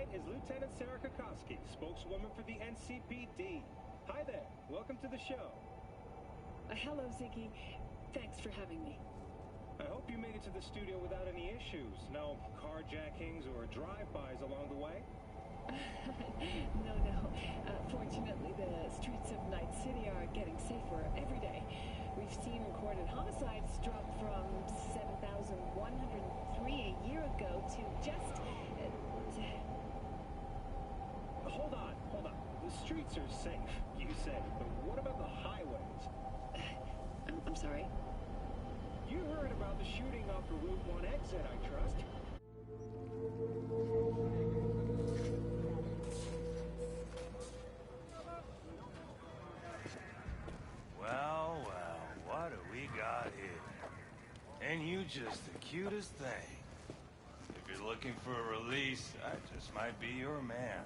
tonight is Lieutenant Sarah Kokoski, spokeswoman for the NCPD. Hi there. Welcome to the show. Hello, Ziggy. Thanks for having me. I hope you made it to the studio without any issues. No carjackings or drive-bys along the way? No. Fortunately, the streets of Night City are getting safer every day. We've seen recorded homicides drop from 7,103 a year ago to just... Hold on. The streets are safe, you said, but what about the highways? I'm sorry? You heard about the shooting off the Route 1 exit, I trust. Well, what do we got here? And you just the cutest thing. If you're looking for a release, I just might be your man.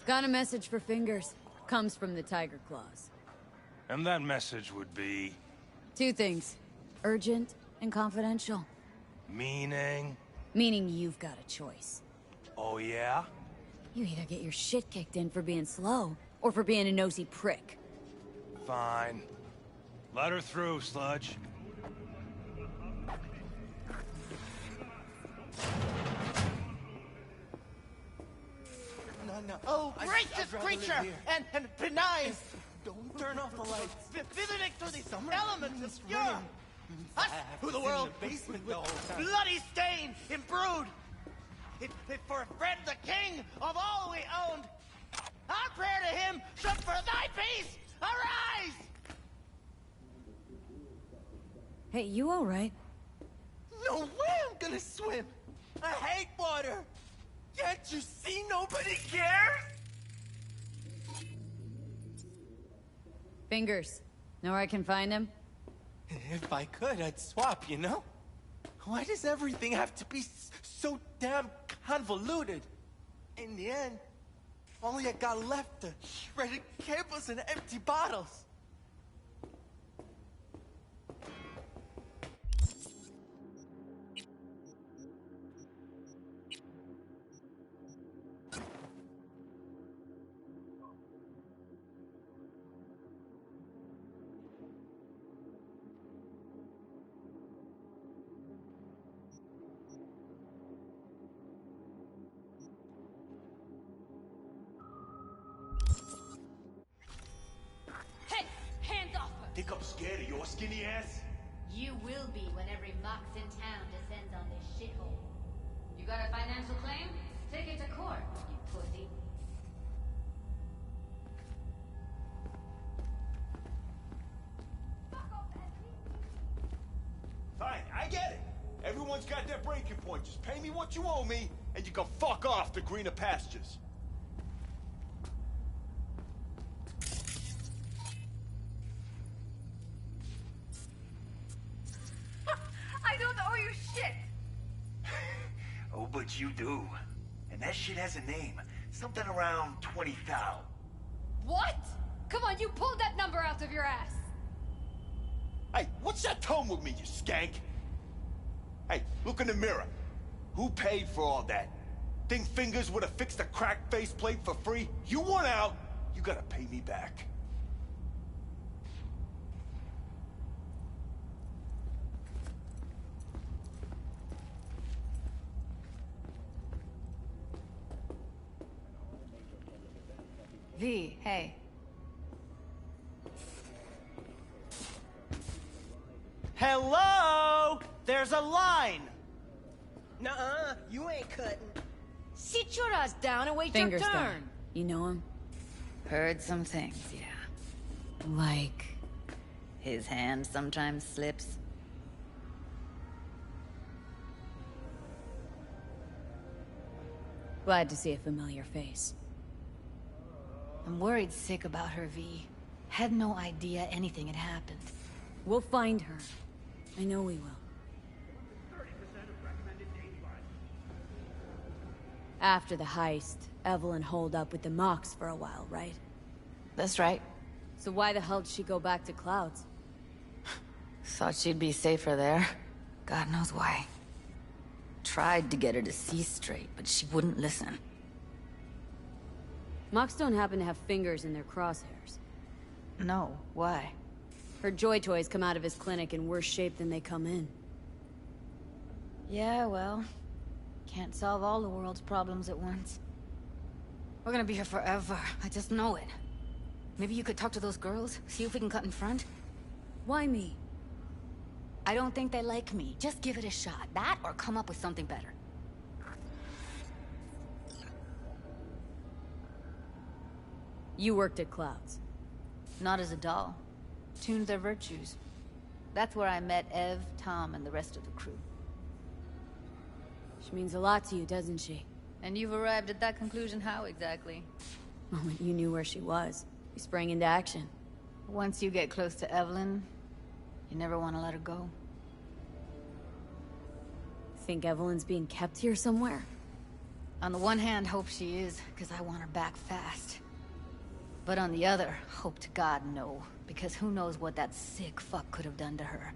Got a message for Fingers. Comes from the Tiger Claws. And that message would be... Two things. Urgent and confidential. Meaning? Meaning you've got a choice. Oh, yeah? You either get your shit kicked in for being slow, or for being a nosy prick. Fine. Let her through, Sludge. No. Oh, gracious creature! And benign! Don't turn off the lights. Visiting through these Summer elements is of pure... running. Us, who the world... In the basement the whole time. Bloody stain, imbrued! If for a friend the king of all we owned, our prayer to him should for thy peace arise! Hey, you alright? No way I'm gonna swim! I hate water! Can't you see nobody cares? Fingers. Know where I can find him? If I could, I'd swap, you know? Why does everything have to be so damn convoluted? In the end, all I got left are shredded cables and empty bottles. Hey! Hands off her! Think I'm scared of your skinny ass? You will be when every mox in town descends on this shithole. You got a financial claim? Take it to court, you pussy. Fine, I get it. Everyone's got their breaking point. Just pay me what you owe me, and you can fuck off to greener pastures. I don't owe you shit! Oh, but you do. And that shit has a name. Something around 20,000. What? Come on, you pulled that number out of your ass! Hey, what's that tone with me, you skank? Hey, look in the mirror. Who paid for all that? Think Fingers would have fixed a cracked faceplate for free? You want out, you gotta pay me back. V, hey. Hello? There's a line. Nuh-uh, you ain't cutting. Sit your ass down and wait Fingers your guy. turn. You know him? Heard some things, yeah. Like... His hand sometimes slips. Glad to see a familiar face. I'm worried sick about her, V. Had no idea anything had happened. We'll find her. I know we will. After the heist, Evelyn holed up with the Mox for a while, right? That's right. So why the hell did she go back to Clouds? Thought she'd be safer there. God knows why. Tried to get her to see straight, but she wouldn't listen. Mox don't happen to have fingers in their crosshairs. No, why? Her Joy Toys come out of his clinic in worse shape than they come in. Yeah, well, can't solve all the world's problems at once. We're gonna be here forever. I just know it. Maybe you could talk to those girls, see if we can cut in front? Why me? I don't think they like me. Just give it a shot. That, or come up with something better. You worked at Clouds. Not as a doll. Tuned their virtues. That's where I met Ev, Tom, and the rest of the crew. She means a lot to you, doesn't she? And you've arrived at that conclusion how exactly? The moment you knew where she was, you sprang into action. Once you get close to Evelyn, you never want to let her go. Think Evelyn's being kept here somewhere? On the one hand, hope she is, because I want her back fast. But on the other, hope to God no, because who knows what that sick fuck could have done to her.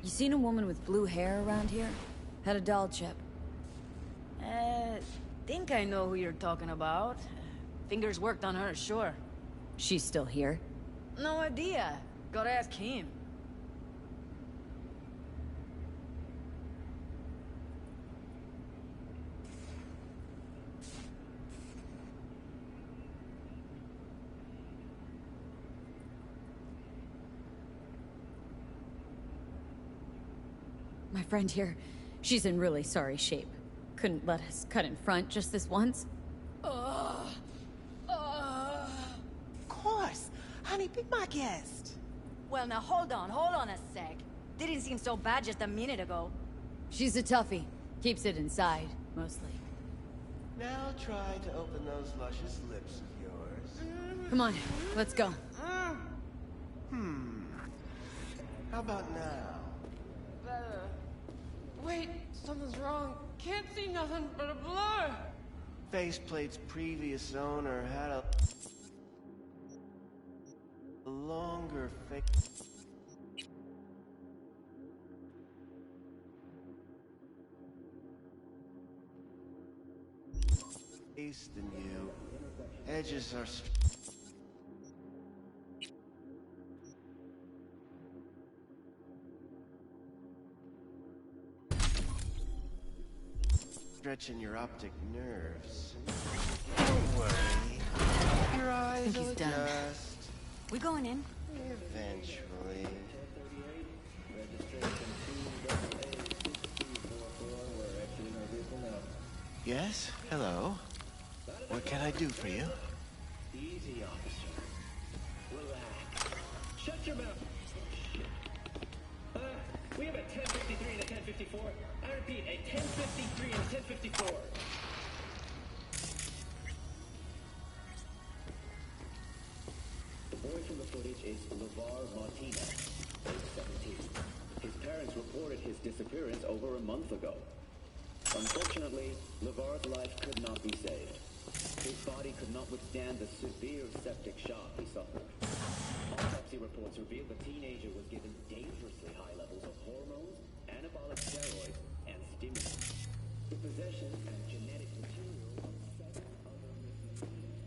You seen a woman with blue hair around here? Had a doll chip. Think I know who you're talking about. Fingers worked on her, sure. She's still here? No idea. Gotta ask him. My friend here, she's in really sorry shape. Couldn't let us cut in front just this once. Of course. Honey, be my guest. Well, now hold on a sec. Didn't seem so bad just a minute ago. She's a toughie. Keeps it inside, mostly. Now try to open those luscious lips of yours. Come on, let's go. How about now? Better. Wait, something's wrong. Can't see nothing but a blur. Faceplate's previous owner had a longer face than you. Edges are stretching your optic nerves. Don't worry. Your eyes will adjust. We going in? Eventually. Yes? Hello? What can I do for you? Easy, officer. Relax. Shut your mouth. We have a 1053 and a 1054. I repeat, a 1053 and a 1054. The boy from the footage is LeVar Martinez, age 17. His parents reported his disappearance over a month ago. Unfortunately, LeVar's life could not be saved. His body could not withstand the severe septic shock he suffered. Autopsy reports revealed the teenager was given dangerously high levels of hormones, anabolic steroids, and stimulants. The possession and genetic material of 7 other missing teens.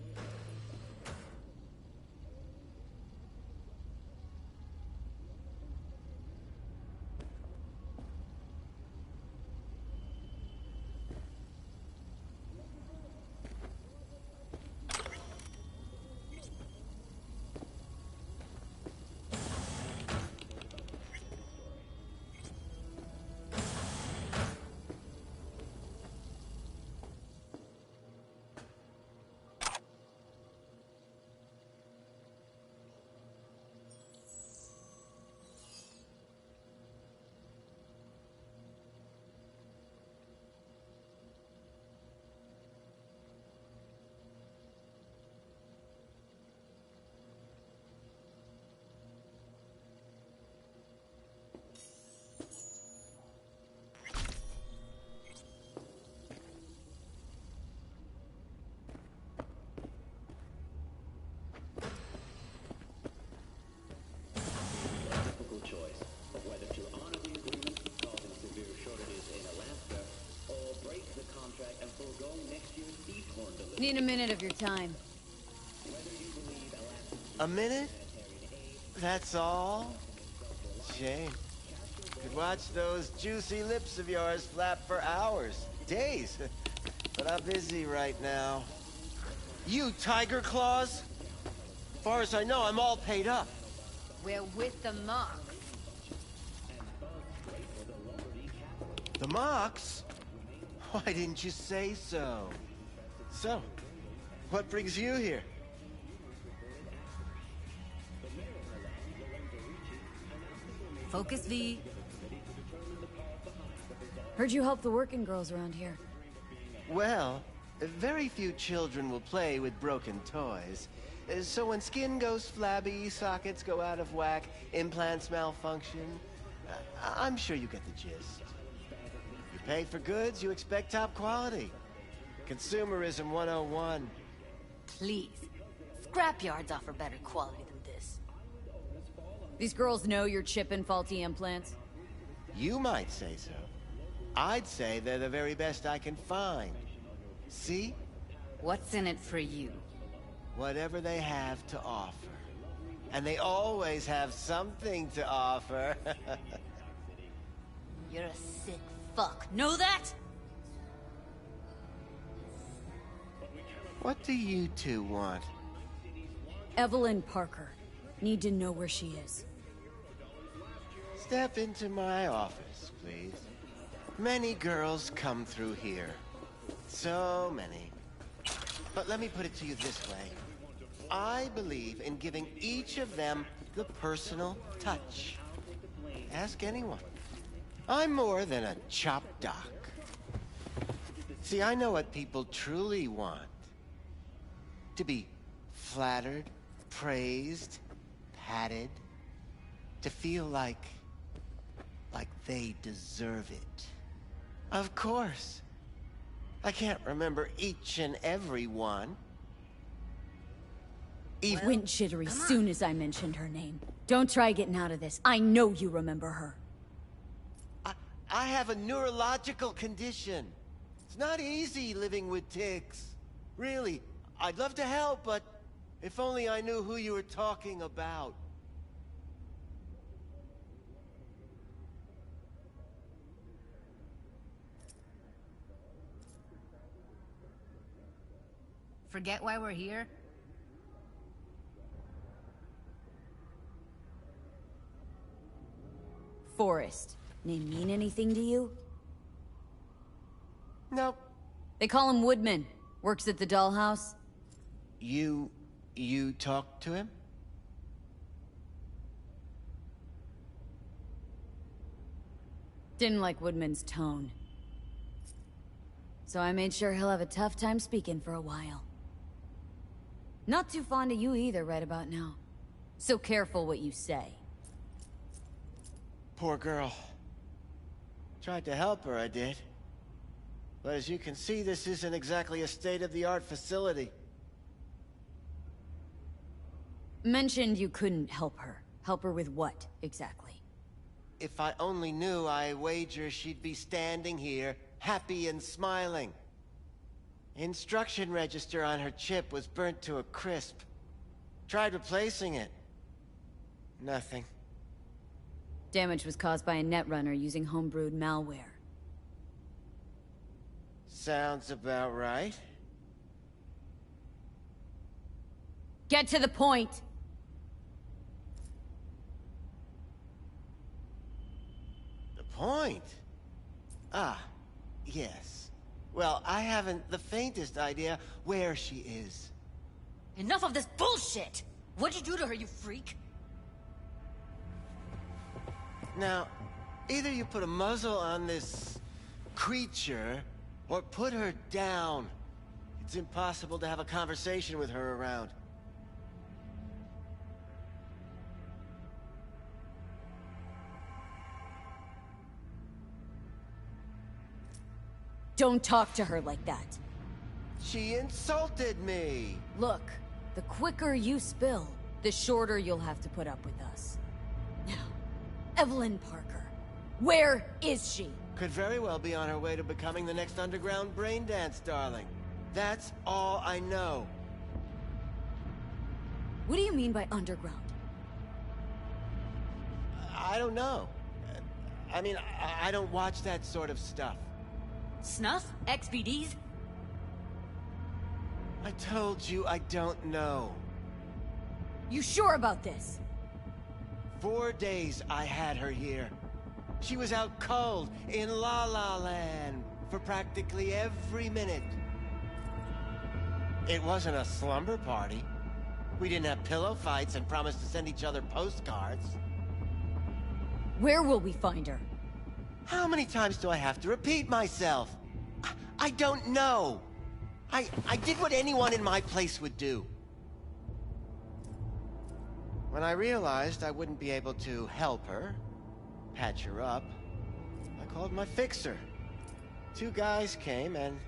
Need a minute of your time. A minute? That's all? Shame. Could watch those juicy lips of yours flap for hours, days. But I'm busy right now. You, Tiger Claws? As far as I know, I'm all paid up. We're with the Mox. The Mox? Why didn't you say so? So, what brings you here? Focus V. Heard you help the working girls around here. Well, very few children will play with broken toys. So when skin goes flabby, sockets go out of whack, implants malfunction, I'm sure you get the gist. You pay for goods, you expect top quality. Consumerism 101. Please. Scrapyards offer better quality than this. These girls know you're chipping faulty implants? You might say so. I'd say they're the very best I can find. See? What's in it for you? Whatever they have to offer. And they always have something to offer. You're a sick fuck. Know that? What do you two want? Evelyn Parker. Need to know where she is. Step into my office, please. Many girls come through here. So many. But let me put it to you this way. I believe in giving each of them the personal touch. Ask anyone. I'm more than a chop doc. See, I know what people truly want. To be flattered, praised, patted. To feel like they deserve it. Of course. I can't remember each and every one. Eve went jittery soon as I mentioned her name. Don't try getting out of this. I know you remember her. I have a neurological condition. It's not easy living with tics. Really, I'd love to help, but if only I knew who you were talking about. Forget why we're here? Forrest. Name mean anything to you? Nope. They call him Woodman. Works at the dollhouse. You talked to him? Didn't like Woodman's tone. So I made sure he'll have a tough time speaking for a while. Not too fond of you either right about now. So careful what you say. Poor girl. Tried to help her, I did. But as you can see, this isn't exactly a state-of-the-art facility. Mentioned you couldn't help her. Help her with what, exactly? If I only knew, I wager she'd be standing here, happy and smiling. Instruction register on her chip was burnt to a crisp. Tried replacing it. Nothing. Damage was caused by a netrunner using homebrewed malware. Sounds about right. Get to the point! The point? Ah, yes. Well, I haven't the faintest idea where she is. Enough of this bullshit! What'd you do to her, you freak? Now, either you put a muzzle on this creature, or put her down. It's impossible to have a conversation with her around. Don't talk to her like that. She insulted me! Look, the quicker you spill, the shorter you'll have to put up with us. Now, Evelyn Parker, where is she? Could very well be on her way to becoming the next underground brain dance darling. That's all I know. What do you mean by underground? I don't know. I mean, I don't watch that sort of stuff. Snuff? XBDs? I told you I don't know. You sure about this? 4 days I had her here. She was out cold in La La Land for practically every minute. It wasn't a slumber party. We didn't have pillow fights and promised to send each other postcards. Where will we find her? How many times do I have to repeat myself? I don't know. I did what anyone in my place would do. When I realized I wouldn't be able to help her, patch her up, I called my fixer. 2 guys came and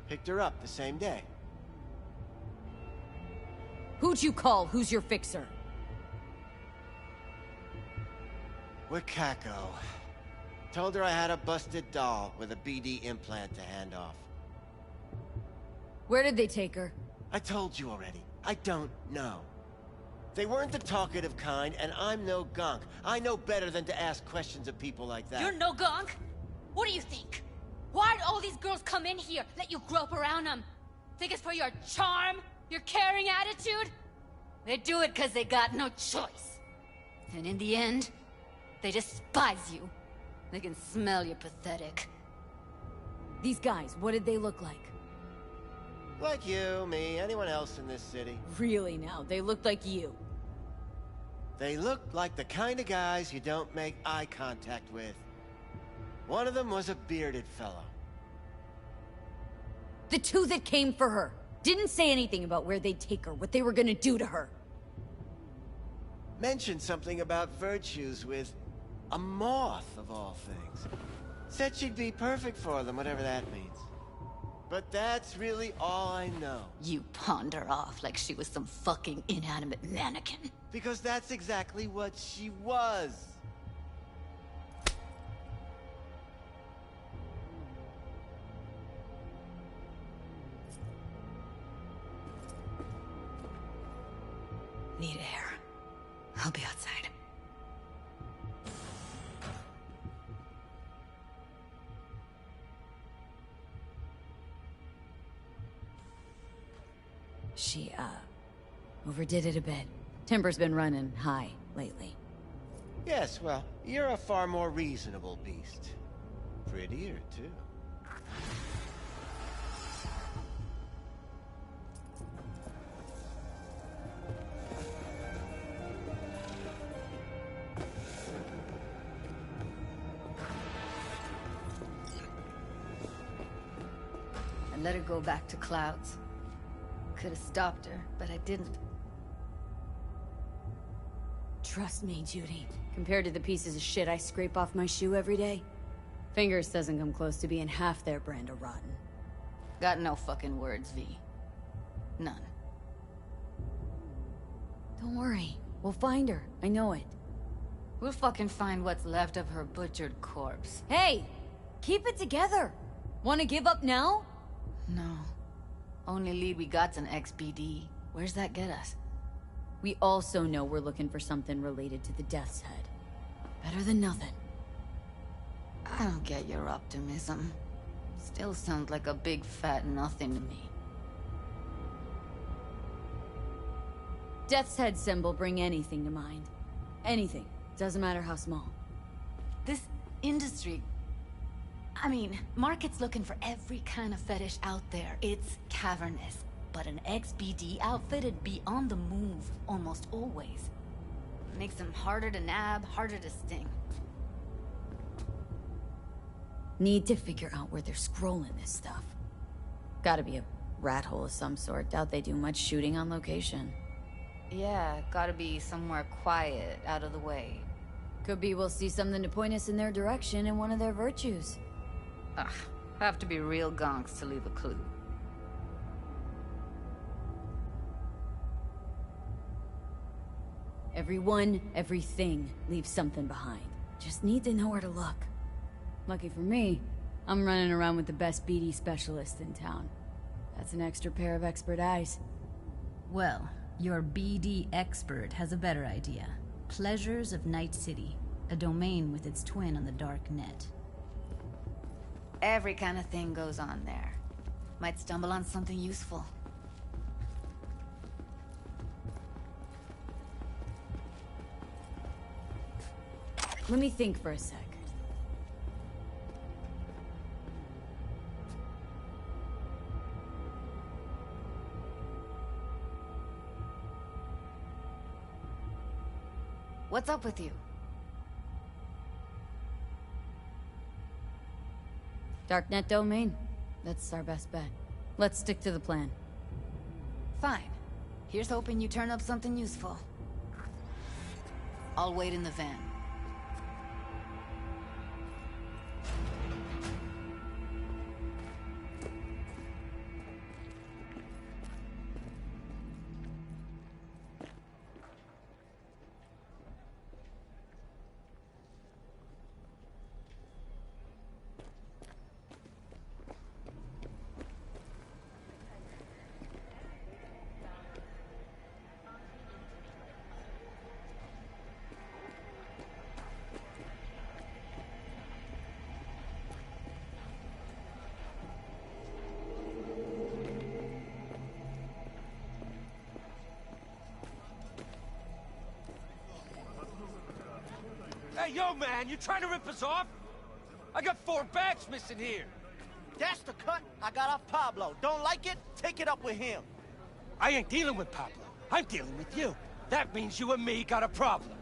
picked her up the same day. Who'd you call? Who's your fixer? Wakako. Told her I had a busted doll with a BD implant to hand off. Where did they take her? I told you already. I don't know. They weren't the talkative kind, and I'm no gonk. I know better than to ask questions of people like that. You're no gonk? What do you think? Why'd all these girls come in here, let you grope around them? Think it's for your charm? Your caring attitude? They do it because they got no choice. And in the end, they despise you. They can smell you're pathetic. These guys, what did they look like? Like you, me, anyone else in this city. Really now, they looked like you. They looked like the kind of guys you don't make eye contact with. One of them was a bearded fellow. The two that came for her didn't say anything about where they'd take her, what they were gonna do to her. Mentioned something about virtues with a moth, of all things. Said she'd be perfect for them, whatever that means. But that's really all I know. You pawned her off like she was some fucking inanimate mannequin. Because that's exactly what she was. Need air. I'll be outside. She, overdid it a bit. Temper's been running high lately. Yes, well, you're a far more reasonable beast. Prettier, too. I let her go back to Clouds. Could have stopped her, but I didn't. Trust me, Judy. Compared to the pieces of shit I scrape off my shoe every day, Fingers doesn't come close to being half their brand of rotten. Got no fucking words, V. None. Don't worry. We'll find her. I know it. We'll fucking find what's left of her butchered corpse. Hey! Keep it together! Wanna give up now? No. Only lead we got's an XBD. Where's that get us? We also know we're looking for something related to the Death's Head. Better than nothing. I don't get your optimism. Still sounds like a big fat nothing to me. Death's Head symbol bring anything to mind. Anything. Doesn't matter how small. This industry... I mean, market's looking for every kind of fetish out there. It's cavernous. But an XBD outfit'd be on the move, almost always. Makes them harder to nab, harder to sting. Need to figure out where they're scrolling this stuff. Gotta be a rat hole of some sort. Doubt they do much shooting on location. Yeah, gotta be somewhere quiet, out of the way. Could be we'll see something to point us in their direction in one of their virtues. Ugh, have to be real gonks to leave a clue. Everyone, everything leaves something behind. Just need to know where to look. Lucky for me, I'm running around with the best BD specialist in town. That's an extra pair of expert eyes. Well, your BD expert has a better idea. Pleasures of Night City, a domain with its twin on the dark net. Every kind of thing goes on there. Might stumble on something useful. Let me think for a sec. What's up with you? Darknet domain. That's our best bet. Let's stick to the plan. Fine. Here's hoping you turn up something useful. I'll wait in the van. Hey, yo, man, you trying to rip us off? I got 4 bags missing here. That's the cut I got off Pablo. Don't like it? Take it up with him. I ain't dealing with Pablo. I'm dealing with you. That means you and me got a problem.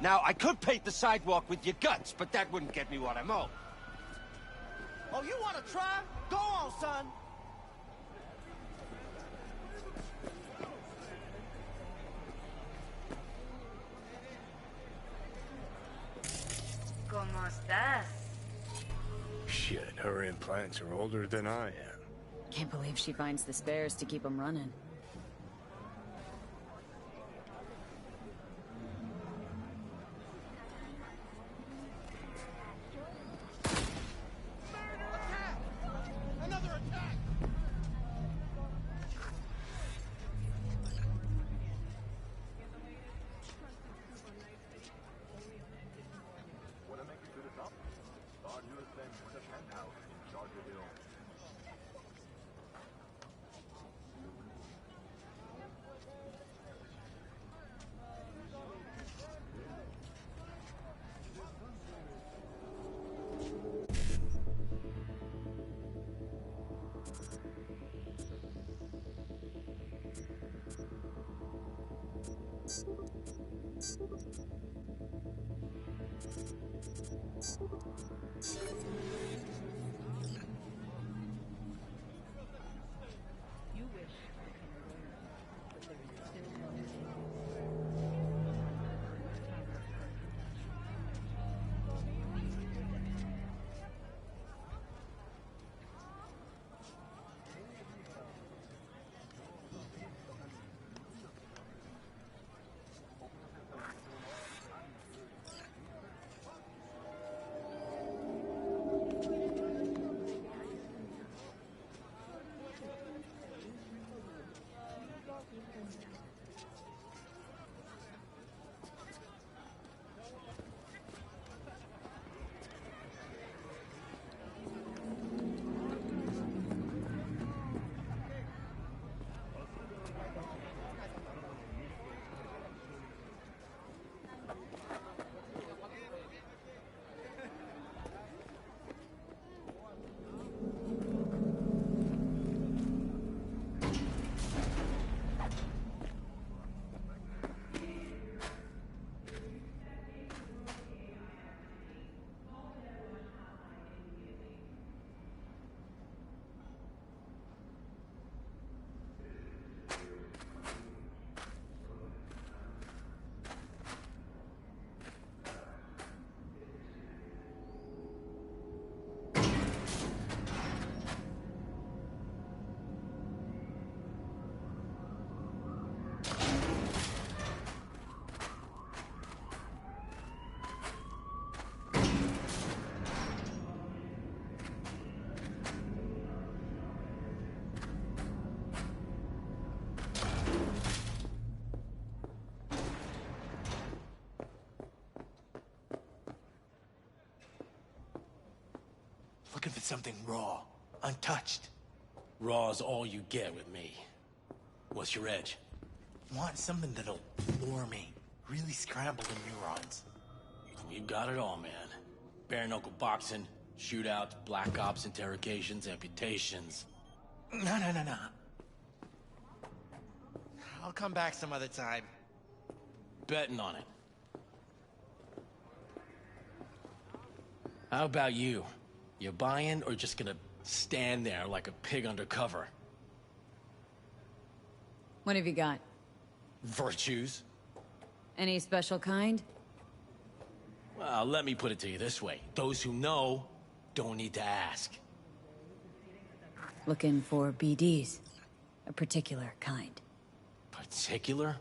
Now, I could paint the sidewalk with your guts, but that wouldn't get me what I'm owed. Oh, you want to try? Go on, son. ¿Cómo estás? Shit, her implants are older than I am. Can't believe she finds the spares to keep them running. Another attack! Wanna make it to the top? Start your ascent with a penthouse in Charger Hill. Looking for something raw, untouched. Raw's all you get with me. What's your edge? Want something that'll lure me, really scramble the neurons. You got it all, man. Bare knuckle boxing, shootouts, black ops interrogations, amputations. No. I'll come back some other time. Betting on it. How about you? You buying or just gonna stand there like a pig undercover? What have you got? Virtues? Any special kind? Well, let me put it to you this way. Those who know don't need to ask. Looking for BDs. A particular kind. Particular?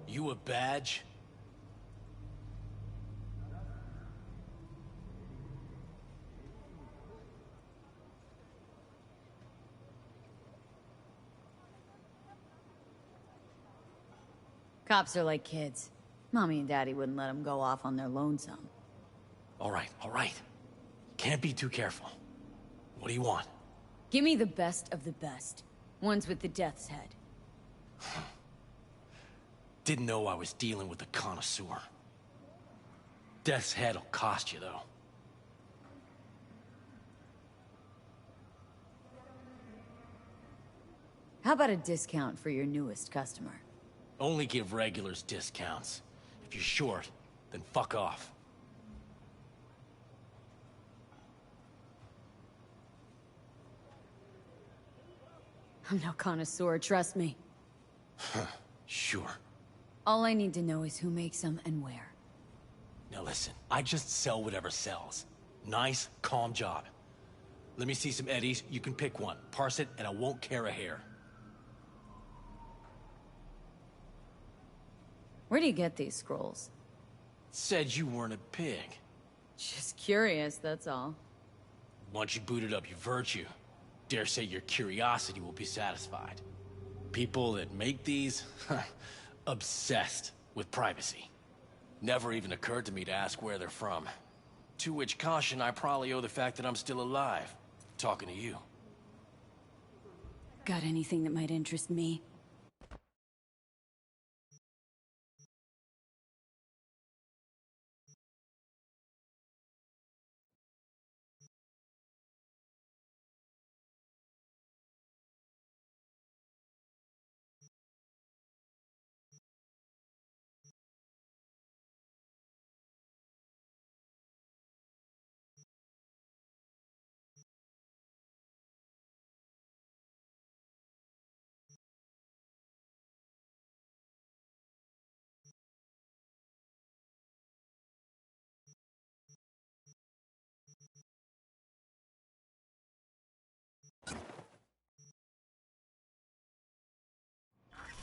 You a badge? Cops are like kids. Mommy and Daddy wouldn't let them go off on their lonesome. All right. Can't be too careful. What do you want? Give me the best of the best. Ones with the death's head. Didn't know I was dealing with a connoisseur. Death's head'll cost you, though. How about a discount for your newest customer? Only give regulars discounts. If you're short, then fuck off. I'm no connoisseur, trust me. Sure. All I need to know is who makes them and where. Now listen, I just sell whatever sells. Nice, calm job. Let me see some eddies, you can pick one. Parse it, and I won't care a hair. Where do you get these scrolls? Said you weren't a pig. Just curious, that's all. Once you booted up your virtue, dare say your curiosity will be satisfied. People that make these, obsessed with privacy. Never even occurred to me to ask where they're from. To which caution I probably owe the fact that I'm still alive, talking to you. Got anything that might interest me?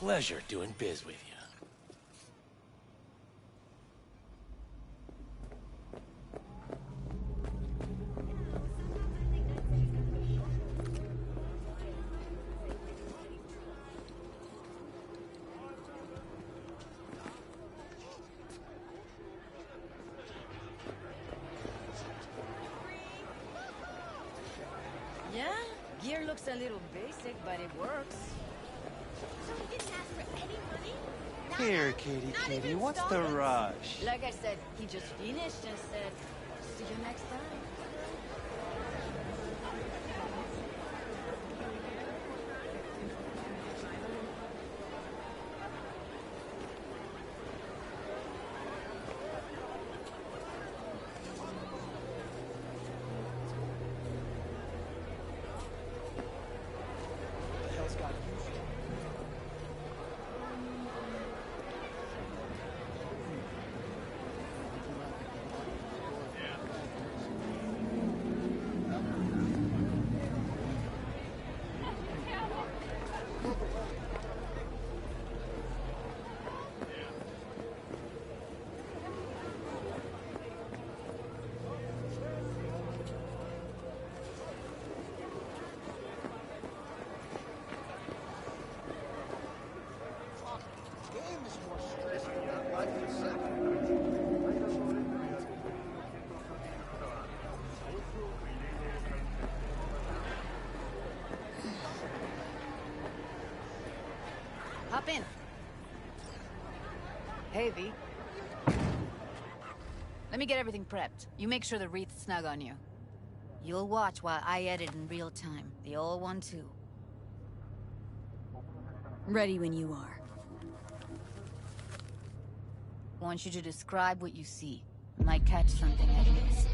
Pleasure doing biz with you. Yeah, gear looks a little basic, but it works. So he didn't ask for any money? Here, kitty, what's the rush? Like I said, he just finished and said, see you next time. Hop in. Hey, V. Let me get everything prepped. You make sure the wreath's snug on you. You'll watch while I edit in real time. The old one, too. Ready when you are. Want you to describe what you see. Might catch something I miss.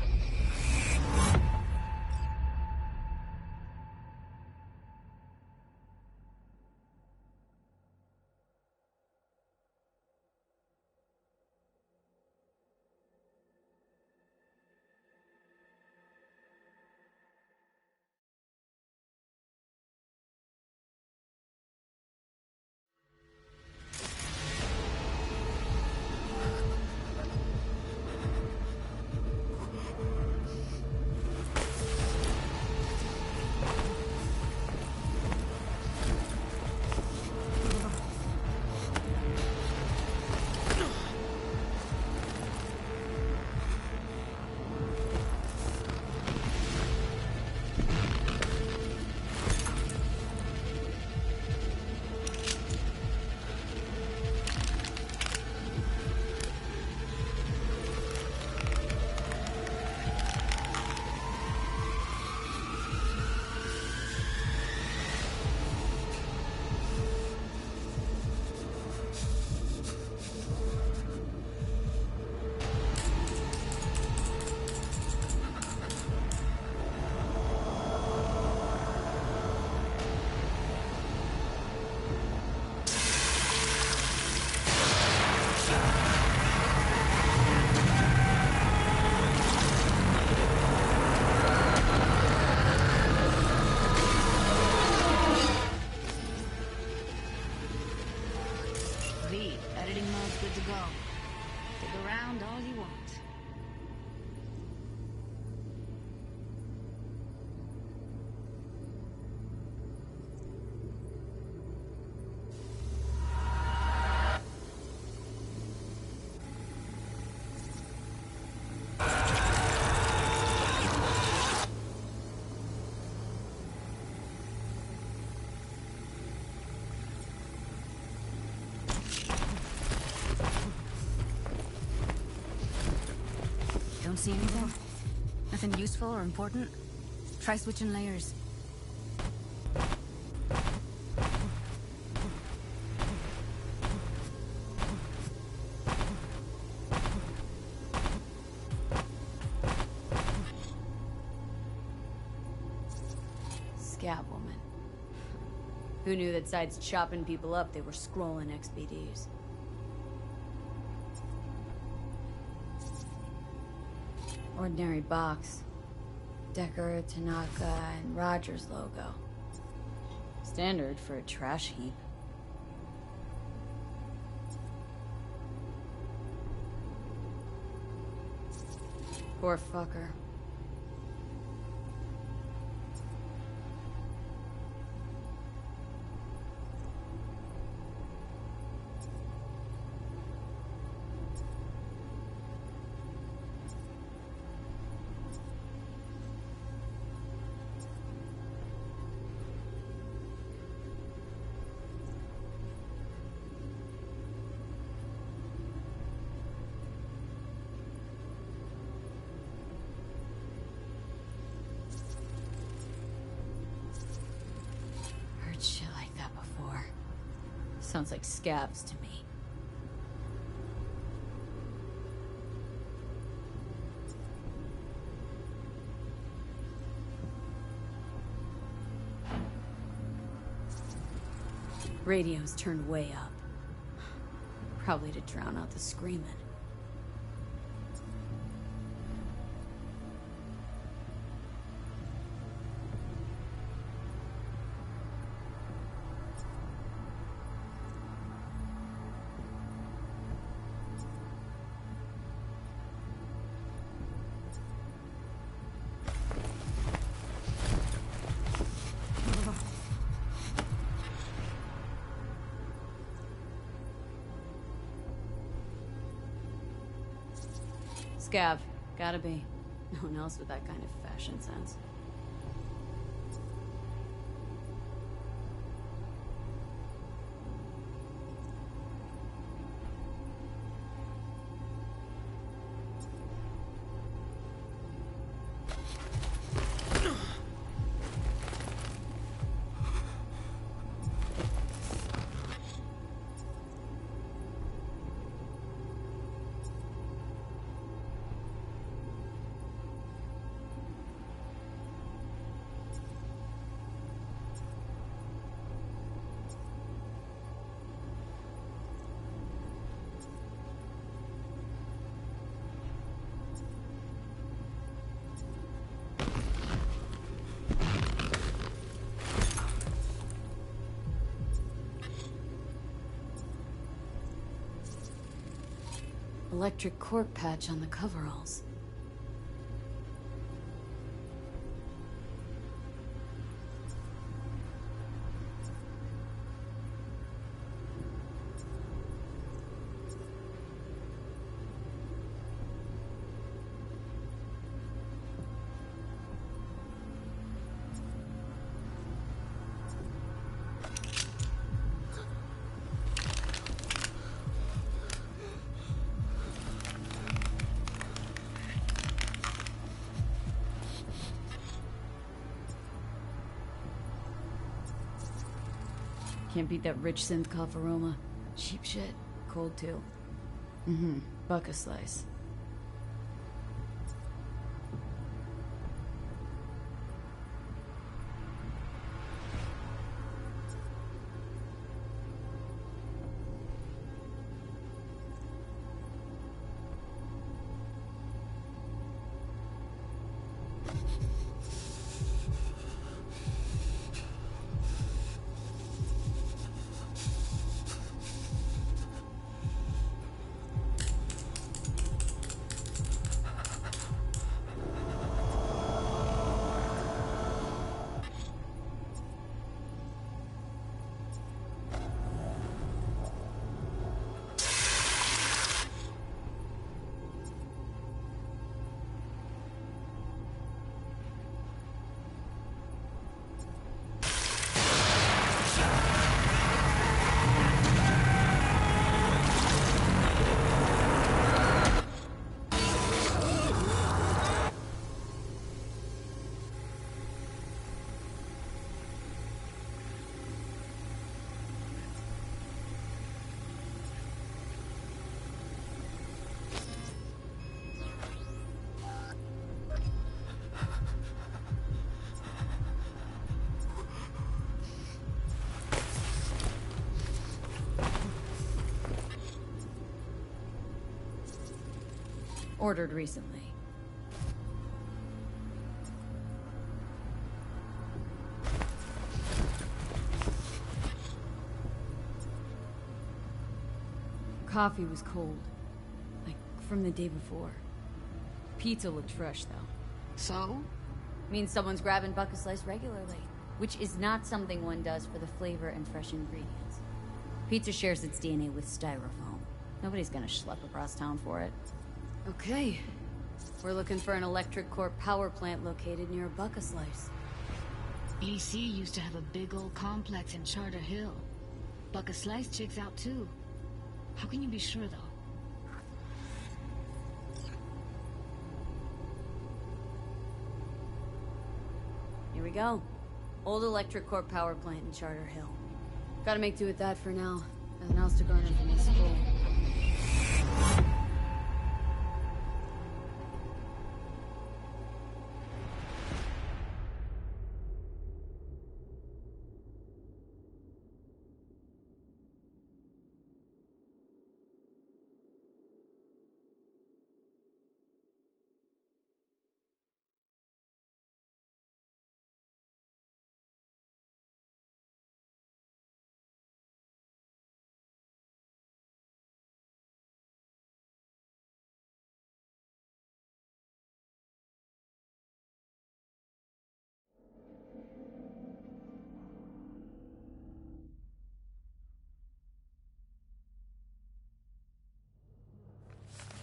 See anything? Nothing useful or important? Try switching layers. Scab woman. Who knew that besides chopping people up, they were scrolling XBDs? Ordinary box. Decker, Tanaka, and Rogers logo. Standard for a trash heap. Poor fucker. Shit like that before. Sounds like scabs to me. Radio's turned way up. Probably to drown out the screaming. Scav. Gotta be. No one else with that kind of fashion sense. Electric cork patch on the coveralls. Can't beat that rich synth cough aroma. Cheap shit. Cold too. Mm-hmm. Buck a slice. Ordered recently. Coffee was cold. Like, from the day before. Pizza looked fresh, though. So? Means someone's grabbing Buck a Slice regularly. Which is not something one does for the flavor and fresh ingredients. Pizza shares its DNA with styrofoam. Nobody's gonna schlep across town for it. Okay. We're looking for an electric core power plant located near Buck a Slice. EC used to have a big old complex in Charter Hill. Buck a Slice checks out too. How can you be sure, though? Here we go. Old electric core power plant in Charter Hill. Gotta make do with that for now. Nothing else to garner from this school.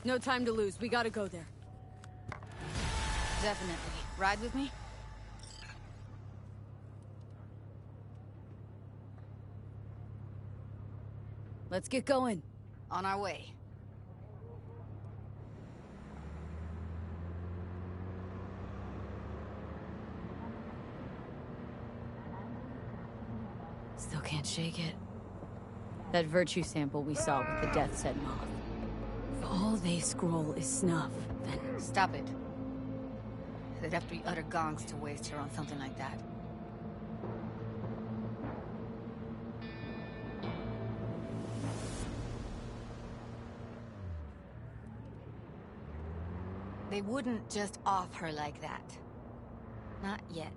No time to lose. We gotta go there. Definitely. Ride with me? Let's get going. On our way. Still can't shake it. That virtue sample we saw with the Death's Head moth. If all they scroll is snuff, then... Stop it. They'd have to be utter gongs to waste here on something like that. They wouldn't just off her like that. Not yet.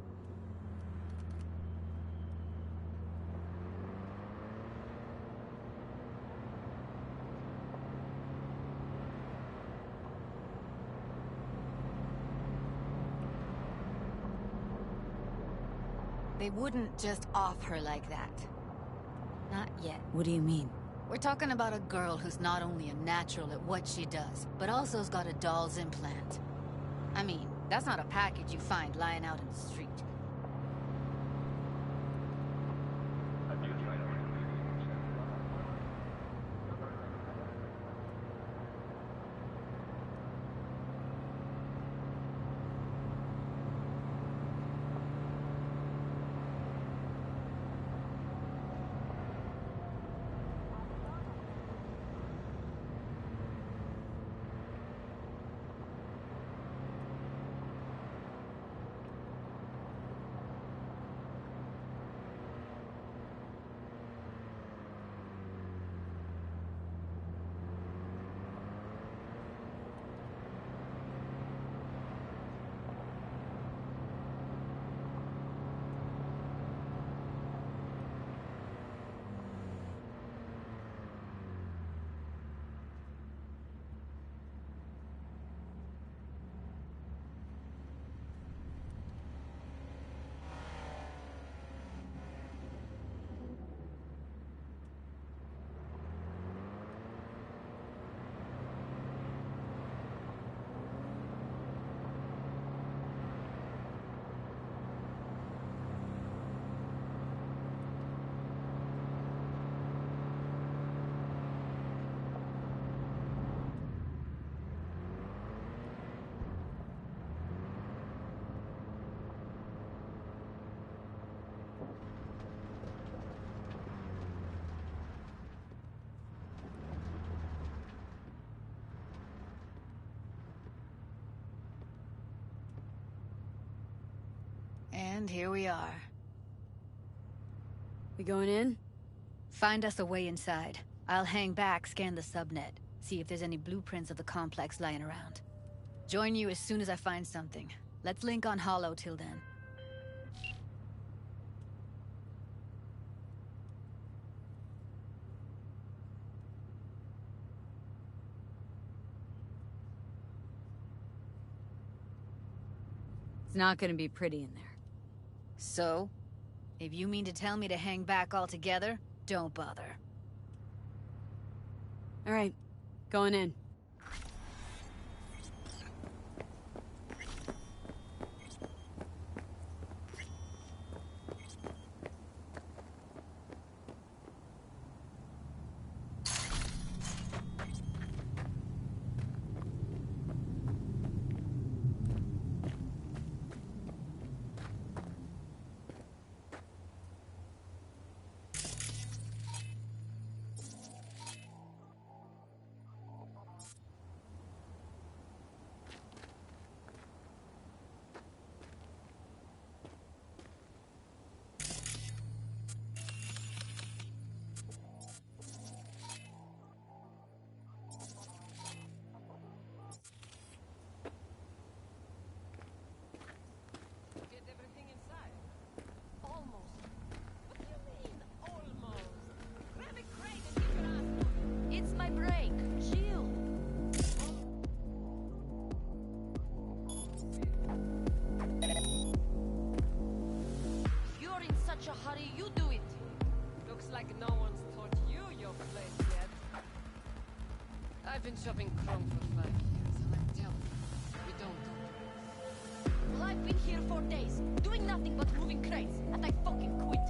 They wouldn't just off her like that. Not yet. What do you mean? We're talking about a girl who's not only a natural at what she does, but also's got a doll's implant. I mean, that's not a package you find lying out in the street. And here we are. We going in? Find us a way inside. I'll hang back, scan the subnet, see if there's any blueprints of the complex lying around. Join you as soon as I find something. Let's link on Hollow till then. It's not gonna be pretty in there. So? If you mean to tell me to hang back altogether, don't bother. Alright, going in. Get everything inside. Almost. What do you mean, almost? Grab a crate and get your ass moving. It's my break. Chill. If you're in such a hurry, you do it. Looks like no one's taught you your place yet. I've been shopping Chrome for 5 years, and I'm telling you, we don't do it. Well, I've been here for days, doing nothing but moving crates, and I fucking quit.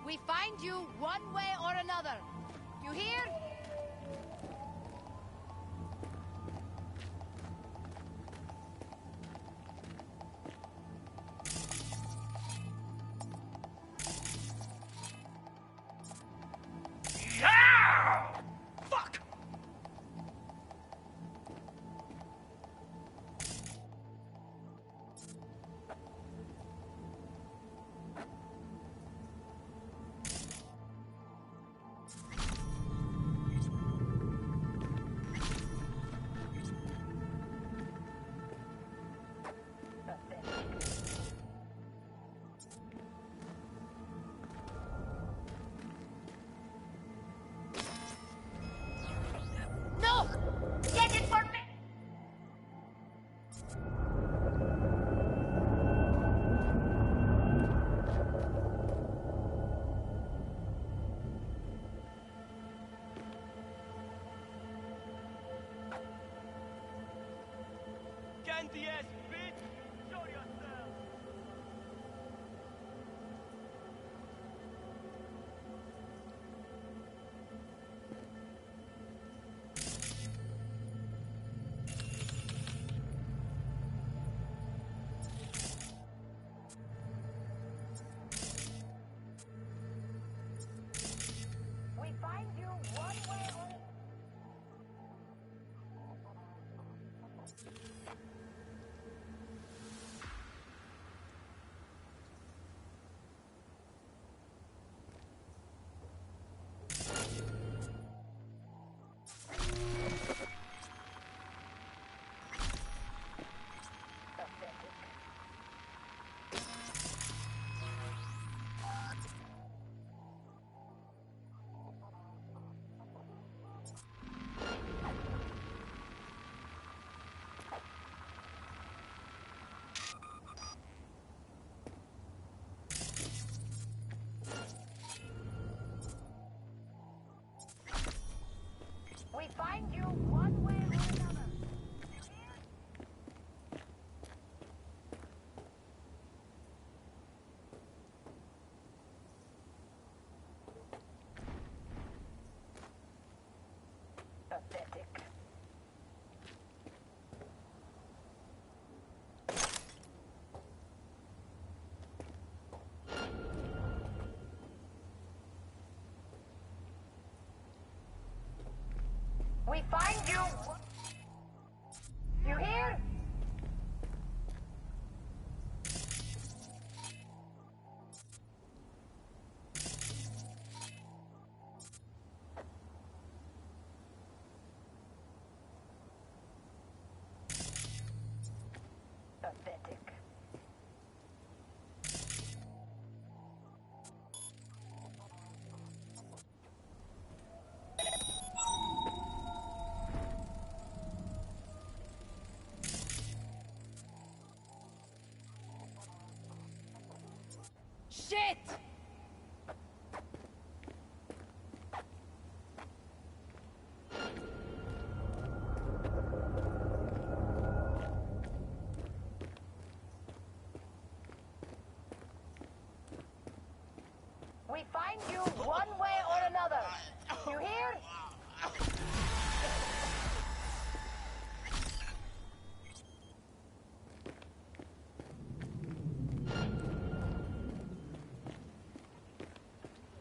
We find you one way or another. You hear? Fuck! find you! You hear? Pathetic. Shit! We find you one way or another. You hear?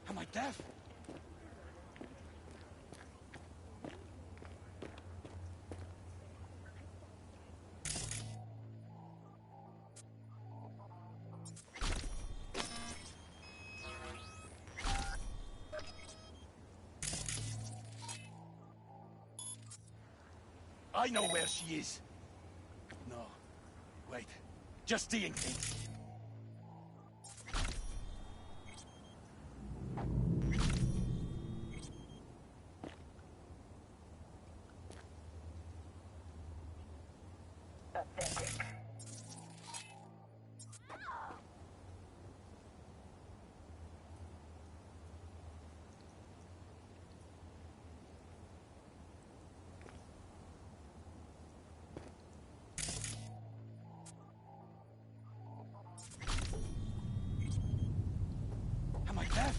Am I deaf? I know where she is. No. Wait. Just seeing things. Pathetic. Am I deaf?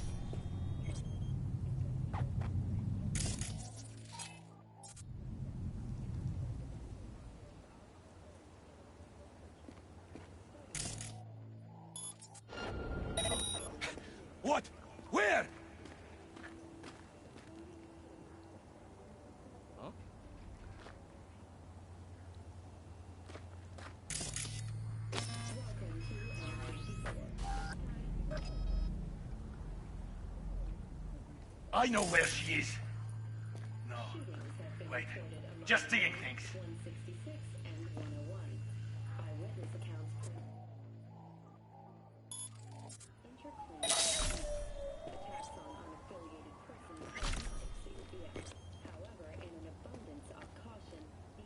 What? Where? Huh? I know where she is. No. Wait. Just seeing things. 166 and 101. Eyewitness accounts attacks on unaffiliated persons does not exceed the act. However, in an abundance of caution, the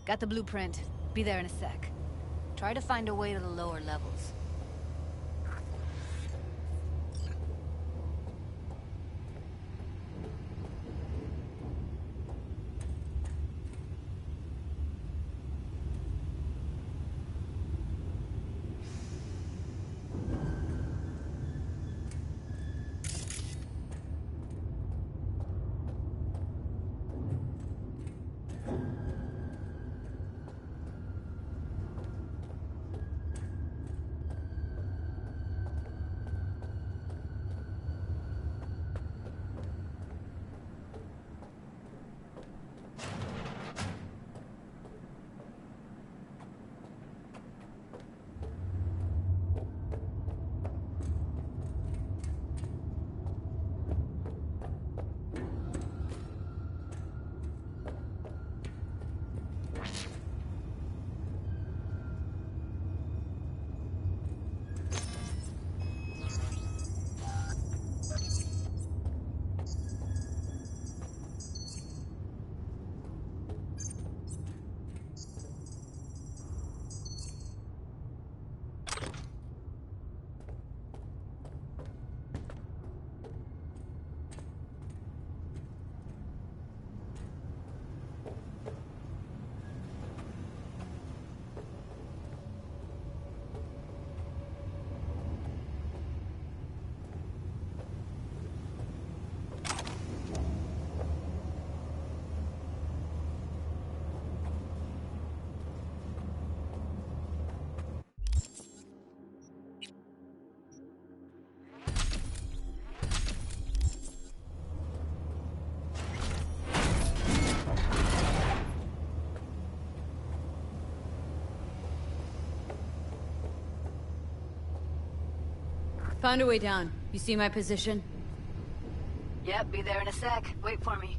Got the blueprint. Be there in a sec. Try to find a way to the lower levels. Found a way down. You see my position? Yep, be there in a sec. Wait for me.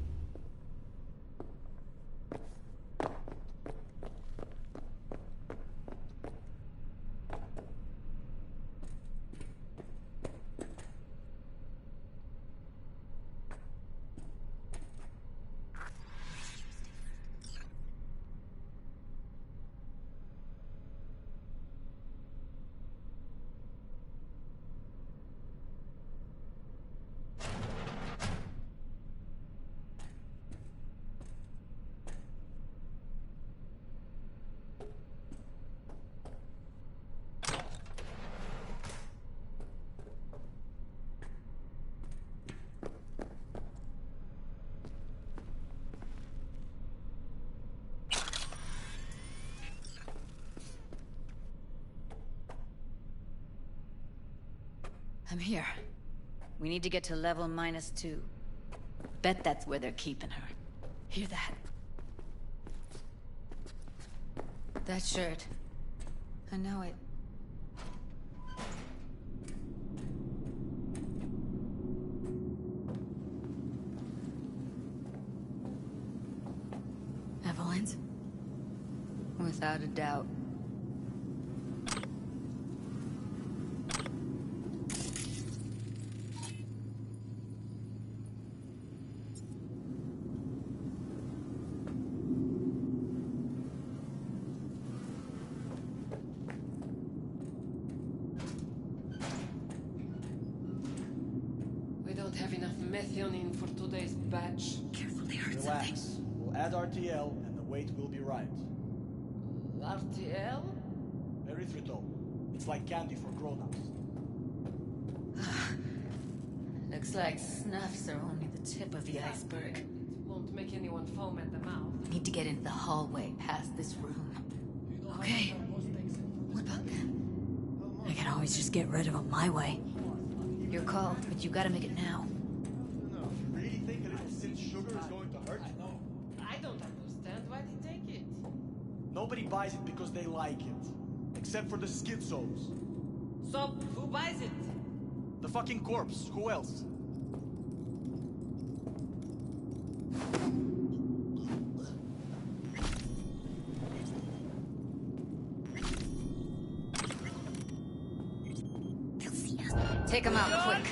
I'm here. We need to get to level -2. Bet that's where they're keeping her. Hear that? That shirt. I know it. Evelyn's? Without a doubt. Have enough methionine for today's batch. Careful, they heard Relax. something. We'll add RTL and the weight will be right. RTL? Erythritol. It's like candy for grown-ups. Looks like snuffs are only the tip of the iceberg. It won't make anyone foam at the mouth. Need to get into the hallway past this room. Okay. What about them? I can always just get rid of them my way. Your call, but you gotta make it now. No, you really think a little synth sugar is going to hurt? I know. I don't understand why they take it. Nobody buys it because they like it. Except for the schizos. So, who buys it? The fucking corpse. Who else? Take him out quick.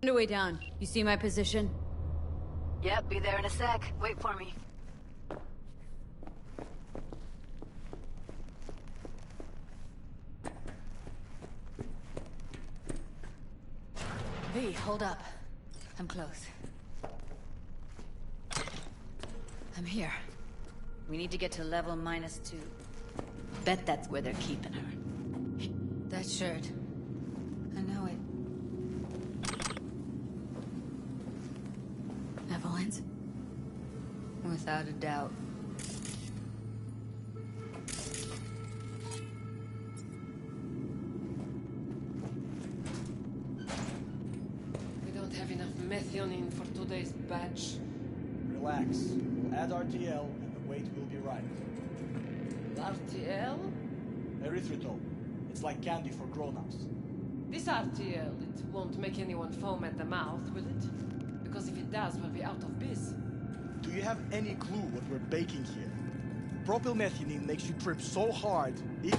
Underway down. You see my position? Yep, be there in a sec. Wait for me. V, hold up. I'm close. I'm here. We need to get to level -2. Bet that's where they're keeping her. That shirt. I know it. Evelyn's? Without a doubt. We don't have enough methionine for today's batch. Relax. We'll add RTL and the weight will be right. RTL? Erythritol. It's like candy for grown-ups. This RTL, it won't make anyone foam at the mouth, will it? Because if it does, we'll be out of biz. Do you have any clue what we're baking here? Propylmethionine makes you trip so hard, it...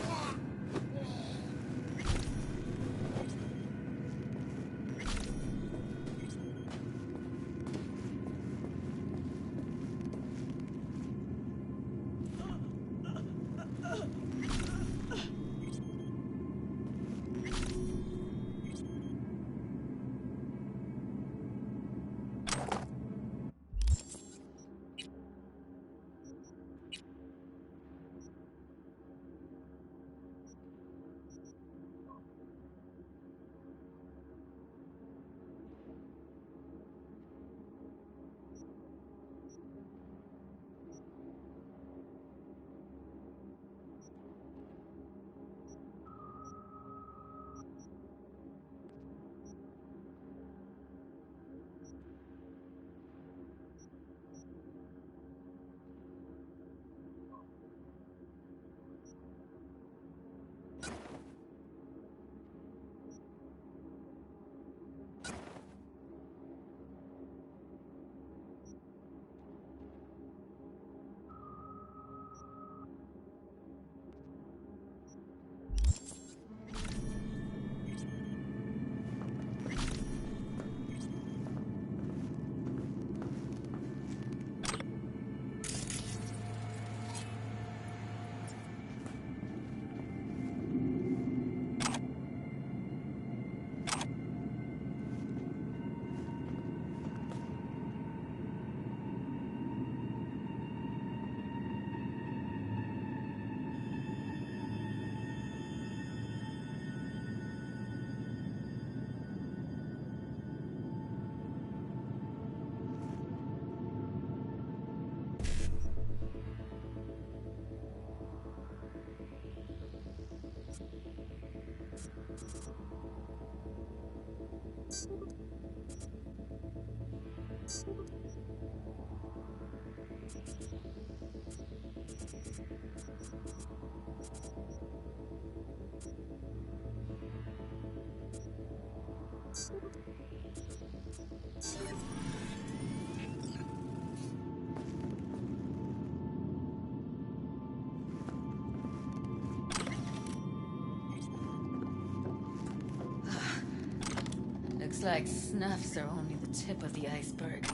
Looks like snuffs are only the tip of the iceberg.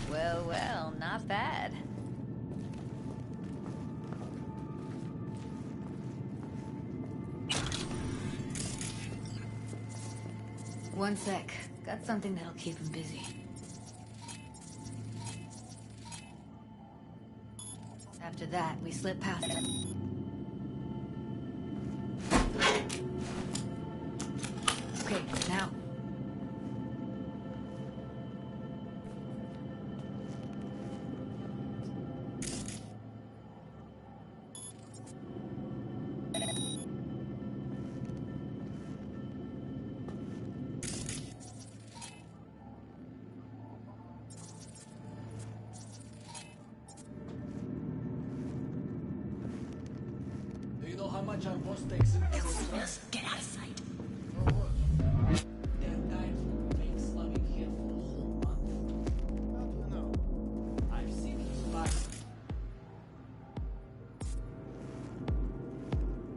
Well, well, not bad. One sec. Got something that'll keep him busy. After that, we slip past him. Okay, now. much on horse steaks and Get out of sight. Damn guys been slugging here for a whole month. How do you know? I've seen his body.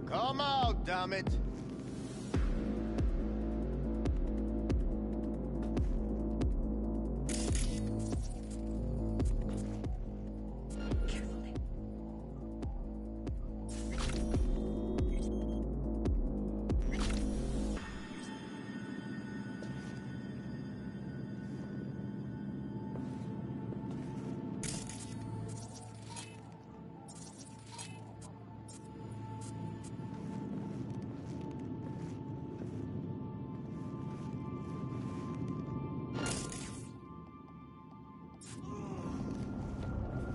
Come out, damn it!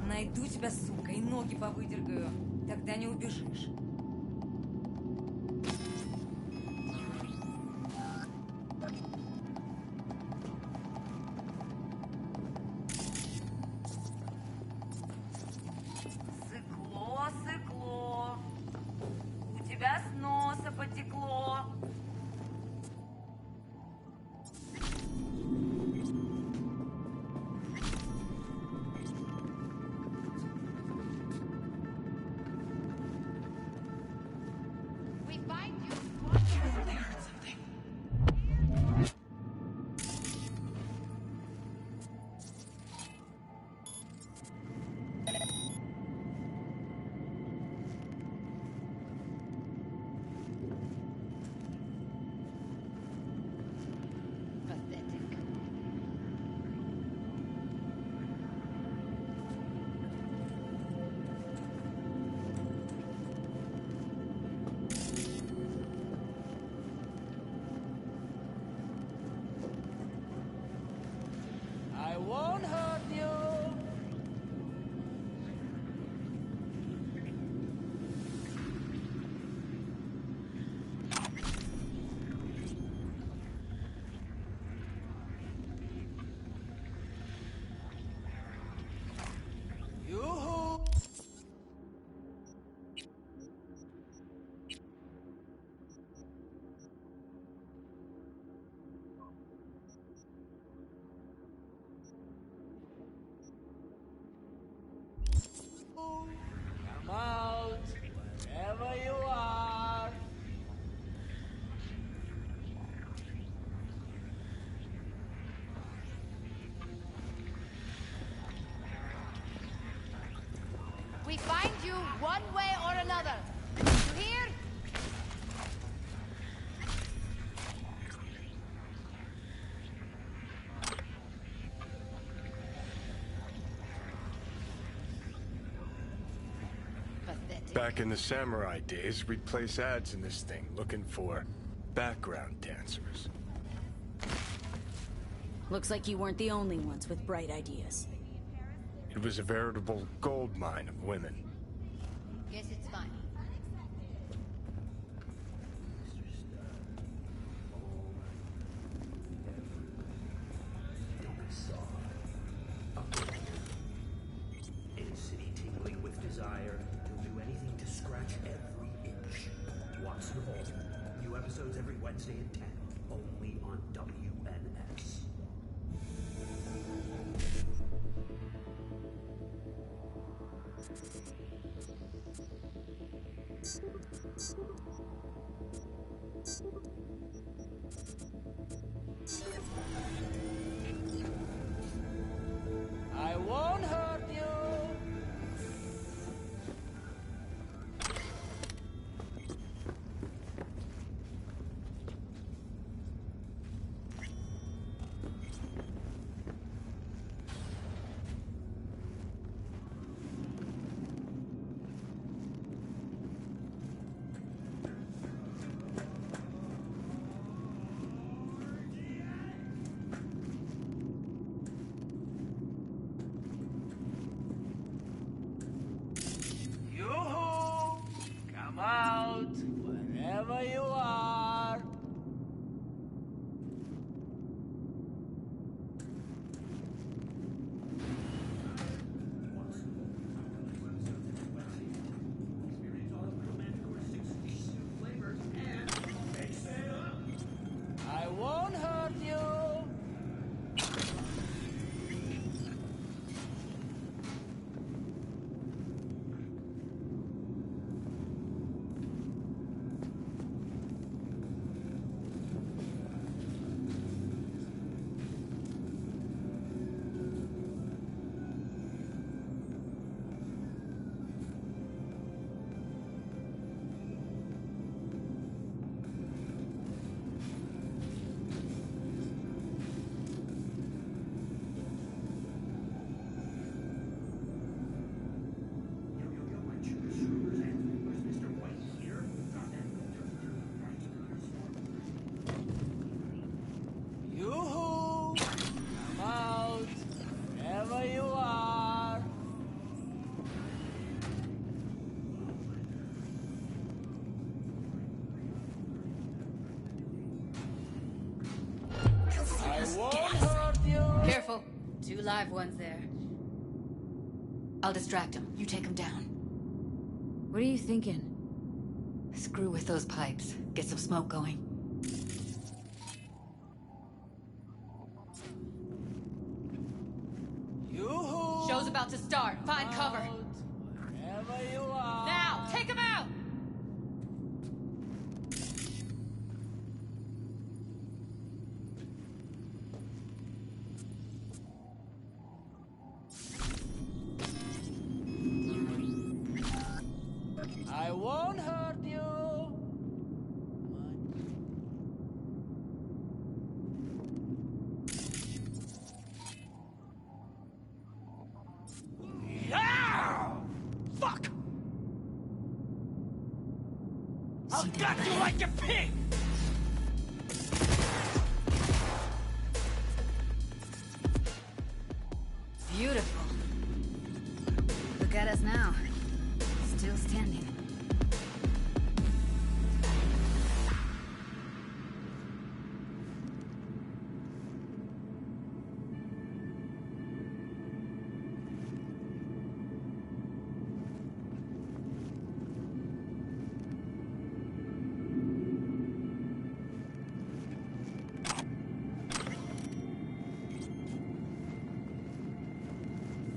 Найду тебя, сука, и ноги повыдергаю. Тогда не убежишь. Сыкло, сыкло. У тебя с носа потекло. We find you. Pathetic. I won't hurt you. Yoo-hoo! Come out, wherever you are. We find you one way or another. You hear? Pathetic. Back in the samurai days, we'd place ads in this thing looking for background dancers. Looks like you weren't the only ones with bright ideas. It was a veritable gold mine of women. Guess it's fine. In a city tingling with desire, he'll do anything to scratch every itch. Watson Hall. New episodes every Wednesday at 10, only on WNS. I won't hurt you. Careful. 2 live ones there. I'll distract him. You take him down. What are you thinking? Screw with those pipes. Get some smoke going. Yoo-hoo! Show's about to start. Find cover. Wherever you are. Now, take him out! I won't hurt you. Ow! Fuck! I'll gut you like a pig! Beautiful. Look at us now. Still standing.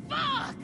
Fuck!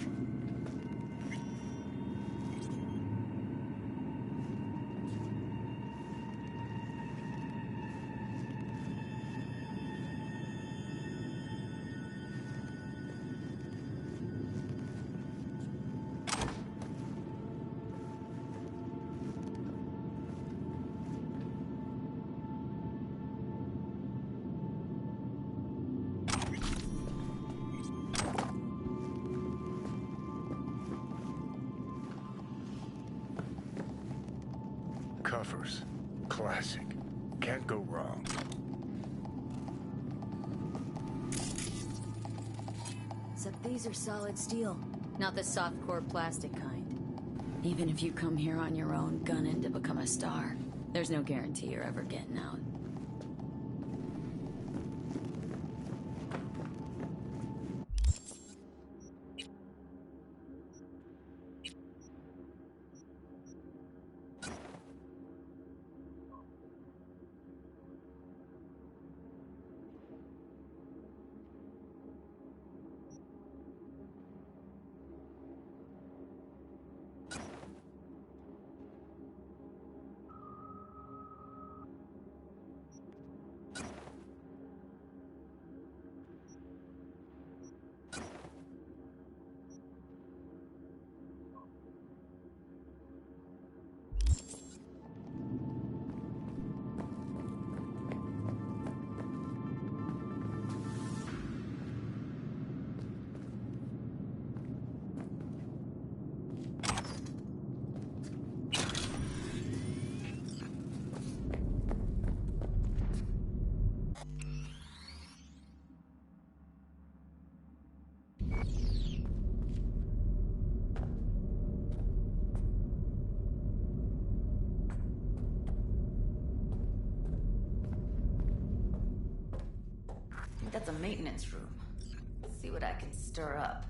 Covers. Classic. Can't go wrong. Except these are solid steel, not the soft-core plastic kind. Even if you come here on your own, gunning to become a star, there's no guarantee you're ever getting out. I think that's a maintenance room. Let's see what I can stir up.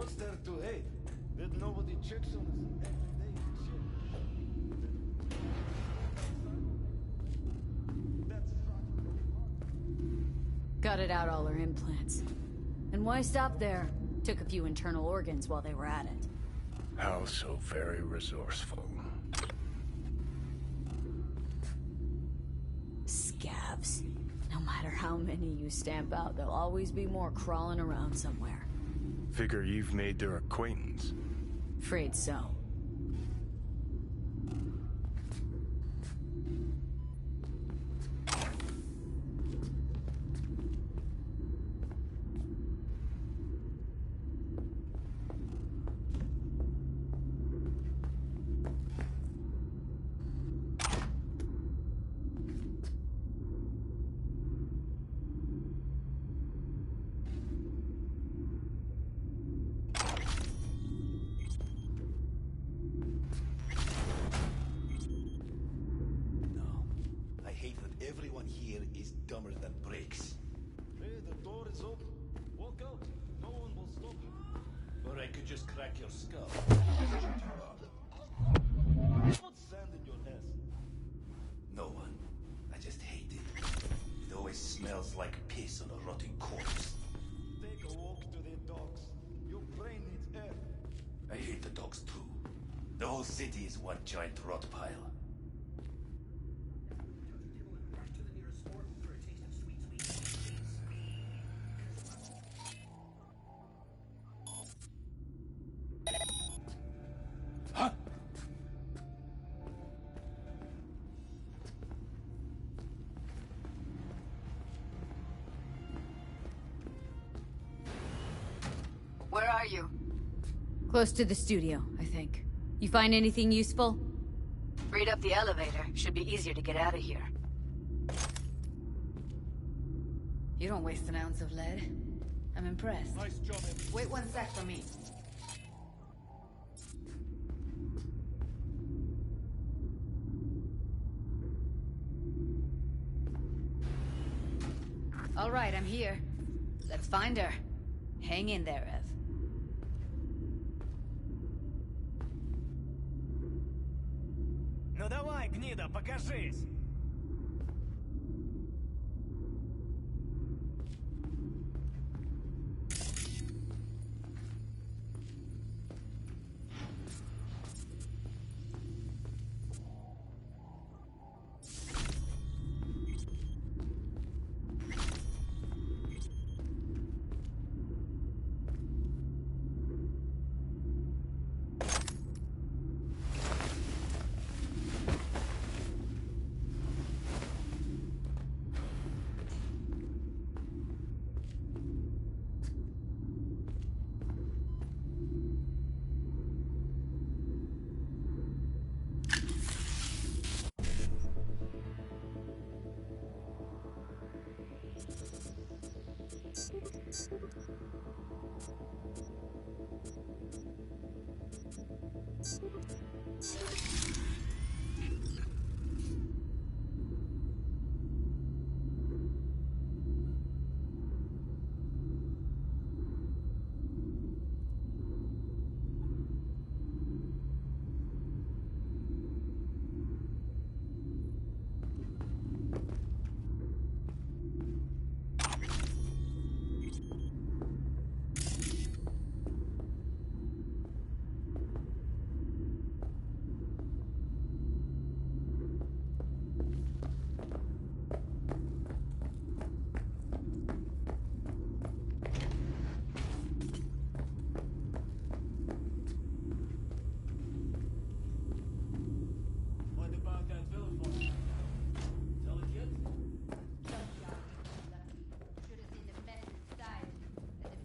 What's there to hate? That nobody checks on us every day and shit. Gutted out all her implants. And why stop there? Took a few internal organs while they were at it. How so very resourceful. Scavs. No matter how many you stamp out, there'll always be more crawling around somewhere. Figure you've made their acquaintance. Afraid so. I hate that everyone here is dumber than bricks. Hey, the door is open. Walk out. No one will stop you. Or I could just crack your skull. Put sand in your ass. No one. I just hate it. It always smells like piss on a rotting corpse. Take a walk to the docks. Your brain needs air. I hate the dogs too. The whole city is one giant rot pile. Where are you? Close to the studio, I think. You find anything useful? Read up the elevator. Should be easier to get out of here. You don't waste an ounce of lead. I'm impressed. Nice job, Wait 1 sec for me. All right, I'm here. Let's find her. Hang in there, Ev. Ну давай, гнида, покажись!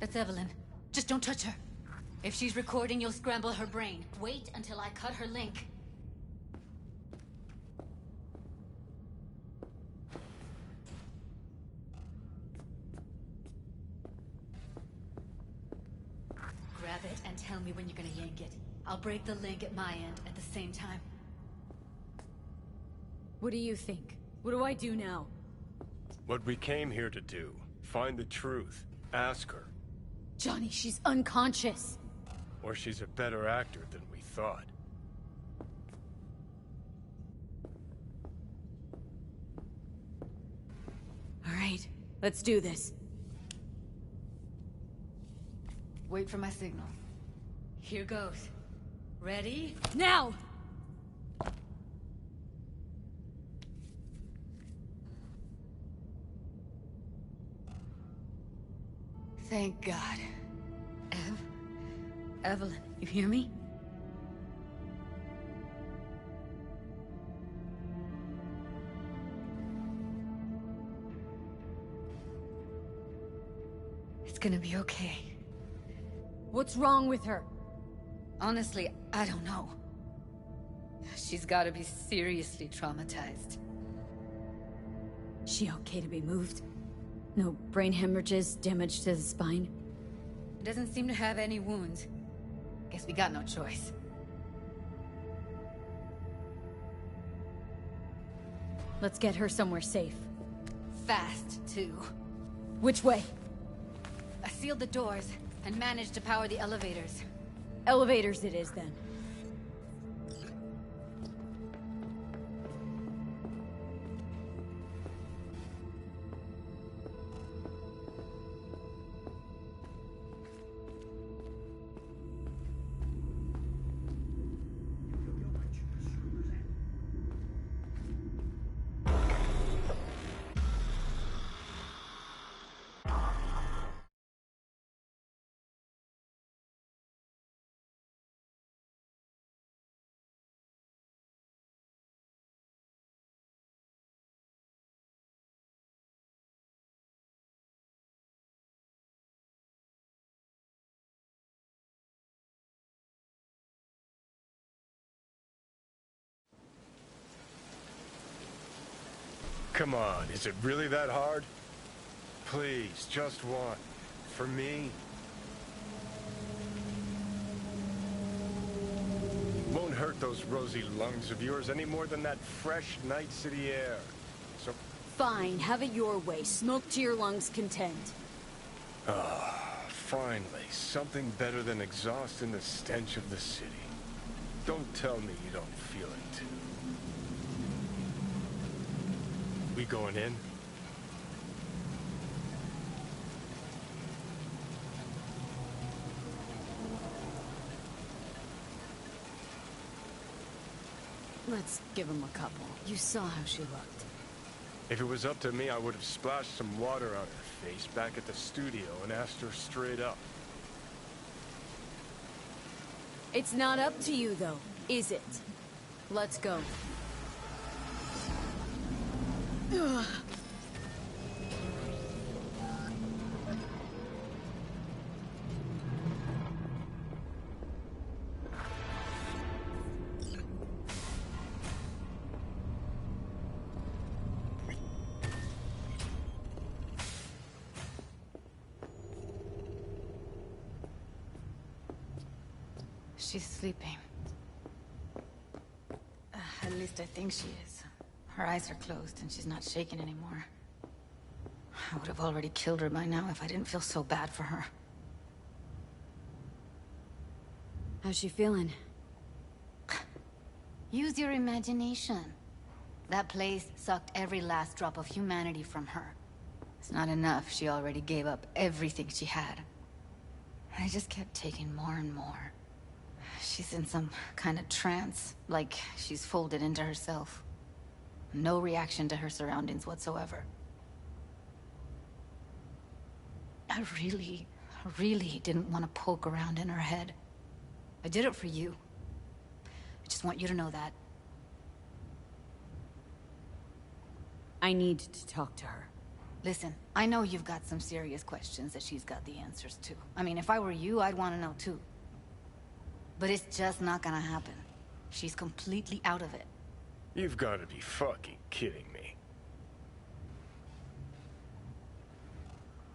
That's Evelyn. Just don't touch her. If she's recording, you'll scramble her brain. Wait until I cut her link. Grab it and tell me when you're gonna yank it. I'll break the link at my end at the same time. What do you think? What do I do now? What we came here to do. Find the truth. Ask her. Johnny, she's unconscious. Or she's a better actor than we thought. All right, let's do this. Wait for my signal. Here goes. Ready? Now! Thank God. Evelyn, you hear me? It's gonna be okay. What's wrong with her? Honestly, I don't know. She's gotta be seriously traumatized. She okay to be moved? No brain hemorrhages, damage to the spine? Doesn't seem to have any wounds. Guess we got no choice. Let's get her somewhere safe. Fast, too. Which way? I sealed the doors and managed to power the elevators. Elevators it is, then. Come on, is it really that hard? Please, just one. For me? Won't hurt those rosy lungs of yours any more than that fresh Night City air. So... Fine, have it your way. Smoke to your lungs' content. Ah, finally. Something better than exhaust in the stench of the city. Don't tell me you don't feel it, too. We going in? Let's give him a couple. You saw how she looked. If it was up to me, I would have splashed some water on her face back at the studio and asked her straight up. It's not up to you, though, is it? Let's go. Ugh. She's sleeping. At least I think she is. Her eyes are closed and she's not shaking anymore. I would have already killed her by now if I didn't feel so bad for her. How's she feeling? Use your imagination. That place sucked every last drop of humanity from her. It's not enough. She already gave up everything she had. I just kept taking more and more. She's in some kind of trance, like she's folded into herself. No reaction to her surroundings whatsoever. I really didn't want to poke around in her head. I did it for you. I just want you to know that. I need to talk to her. Listen, I know you've got some serious questions that she's got the answers to. I mean, if I were you, I'd want to know too. But it's just not gonna happen. She's completely out of it. You've got to be fucking kidding me.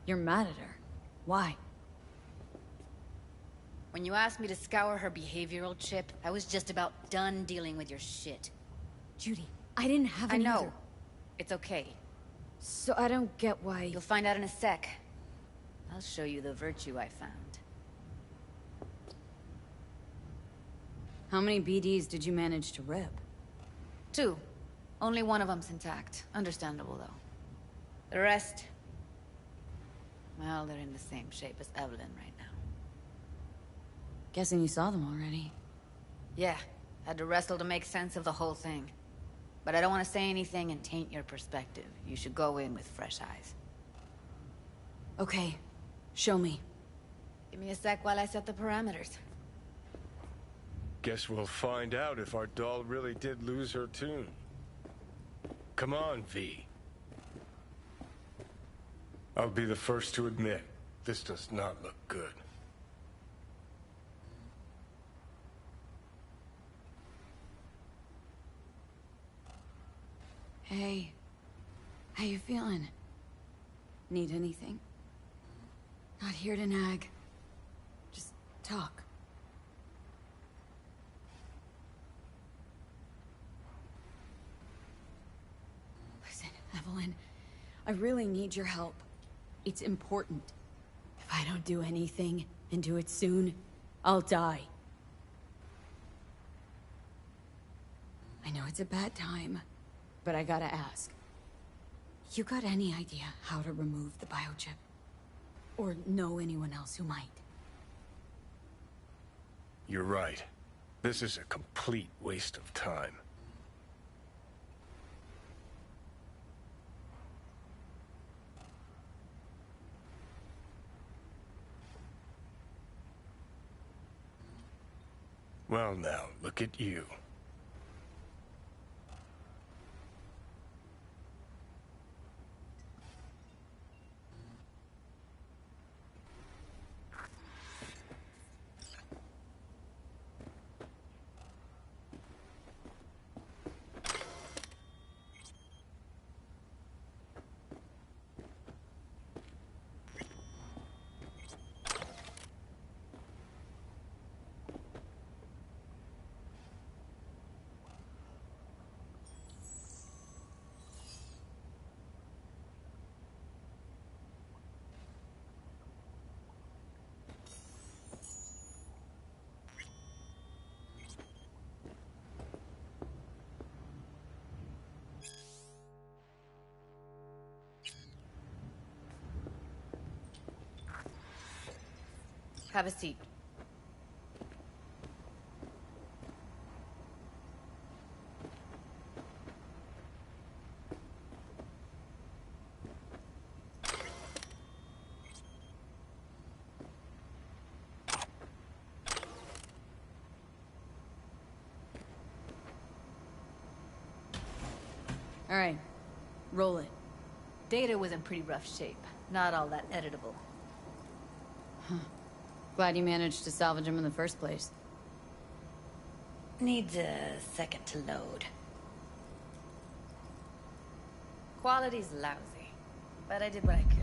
You're mad at her. Why? When you asked me to scour her behavioral chip, I was just about done dealing with your shit. Judy, I didn't have any I know. other... It's okay. So I don't get why... You'll find out in a sec. I'll show you the virtue I found. How many BDs did you manage to rip? 2. Only one of them's intact. Understandable, though. The rest... well, they're in the same shape as Evelyn right now. Guessing you saw them already. Yeah. Had to wrestle to make sense of the whole thing. But I don't want to say anything and taint your perspective. You should go in with fresh eyes. Okay. Show me. Give me a sec while I set the parameters. Guess we'll find out if our doll really did lose her tune. Come on, V. I'll be the first to admit, this does not look good. Hey. How you feeling? Need anything? Not here to nag. Just talk. Listen, Evelyn, I really need your help. It's important. If I don't do anything, and do it soon, I'll die. I know it's a bad time, but I gotta ask. You got any idea how to remove the biochip? Or know anyone else who might? You're right. This is a complete waste of time. Well now, look at you. Have a seat. All right. Roll it. Data was in pretty rough shape. Not all that editable. Huh. Glad you managed to salvage him in the first place. Needs a second to load. Quality's lousy, but I did what I could.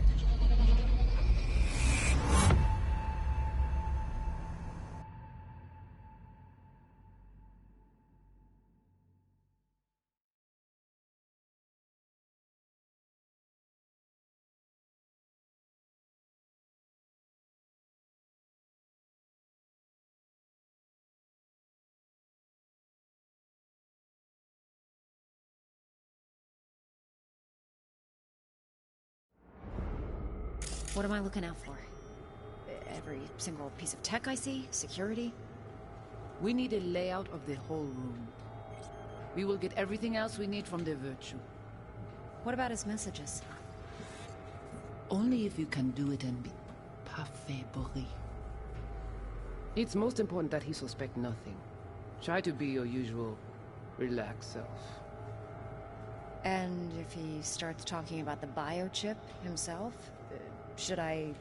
What am I looking out for? Every single piece of tech I see? Security? We need a layout of the whole room. We will get everything else we need from the Virtue. What about his messages? Only if you can do it and be parfait bourré. It's most important that he suspect nothing. Try to be your usual, relaxed self. And if he starts talking about the biochip himself, should I...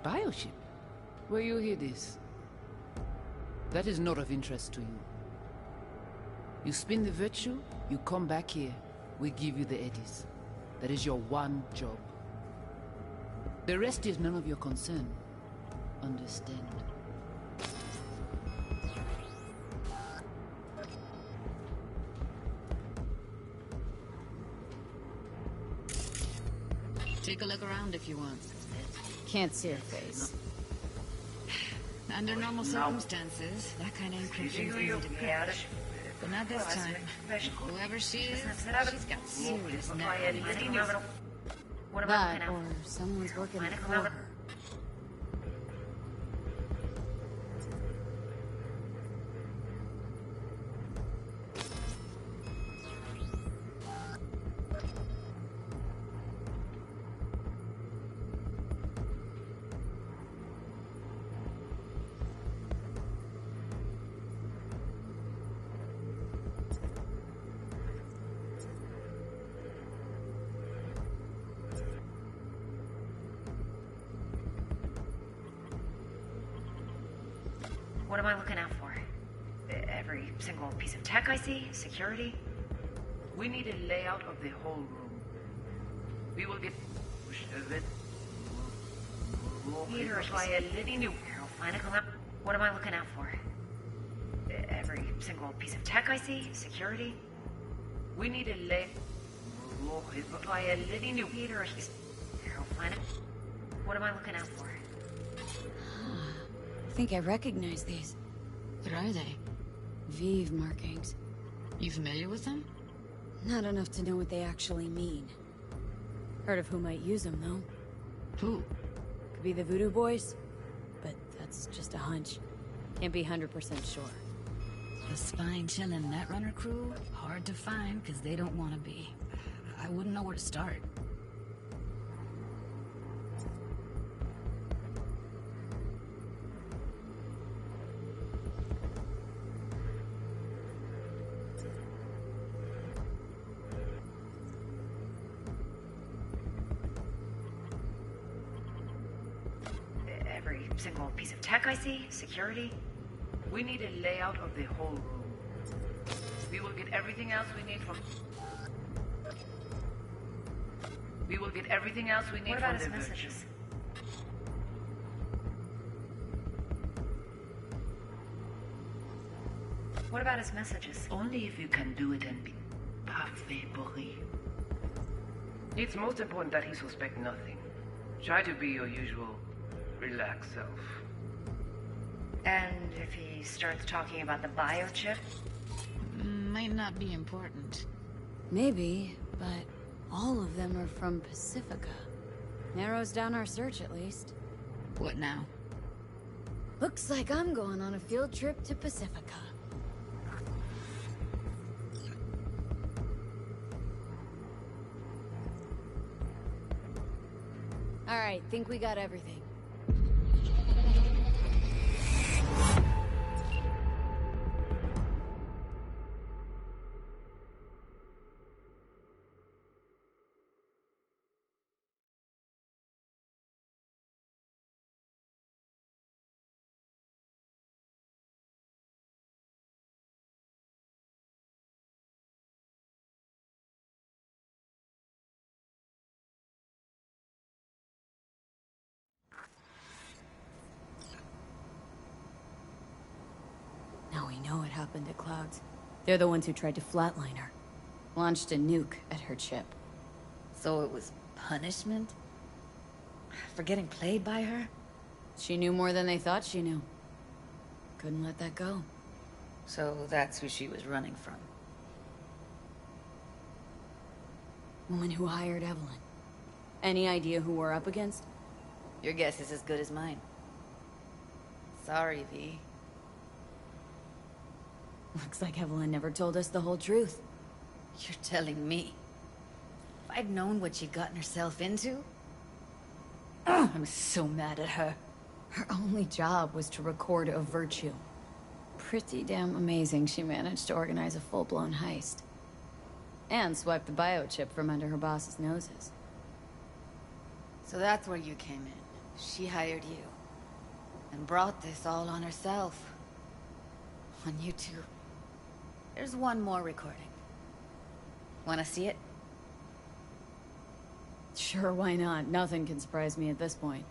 Biochip? Where you hear this? That is not of interest to you. You spin the Virtue, you come back here, we give you the eddies. That is your one job. The rest is none of your concern. Understand? Take a look around if you want. Can't see her face. Under normal circumstances, that kind of encryption is easy to crash. But not this time. Whoever she is, she's got serious nerve. That, or someone's working for her. What am I looking out for? Every single piece of tech I see? Security? We need a layout of the whole room. We will get What am I looking out for? Every single piece of tech I see? Security? We need a layout. What am I looking out for? I think I recognize these. What are they? Vive markings. You familiar with them? Not enough to know what they actually mean. Heard of who might use them, though. Who? Could be the Voodoo Boys, but that's just a hunch. Can't be 100% sure. The spine chilling Netrunner crew? Hard to find, because they don't want to be. I wouldn't know where to start. Every single piece of tech I see? Security? We need a layout of the whole room. We will get everything else we need from... We will get everything else we need What about from his the virtue. messages? What about his messages? Only if you can do it and be parfait pourri. It's most important that he suspect nothing. Try to be your usual relaxed self. And if he starts talking about the biochip? Might not be important. Maybe, but all of them are from Pacifica. Narrows down our search, at least. What now? Looks like I'm going on a field trip to Pacifica. Alright, think we got everything. Now we know what happened to Clouds. They're the ones who tried to flatline her. Launched a nuke at her chip. So it was punishment? For getting played by her? She knew more than they thought she knew. Couldn't let that go. So that's who she was running from. Woman who hired Evelyn. Any idea who we're up against? Your guess is as good as mine. Sorry, V. Looks like Evelyn never told us the whole truth. You're telling me? If I'd known what she'd gotten herself into... I'm so mad at her. Her only job was to record a virtue. Pretty damn amazing she managed to organize a full-blown heist. And swipe the biochip from under her boss's noses. So that's where you came in. She hired you. And brought this all on herself. On you two. There's one more recording. Wanna see it? Sure, why not? Nothing can surprise me at this point.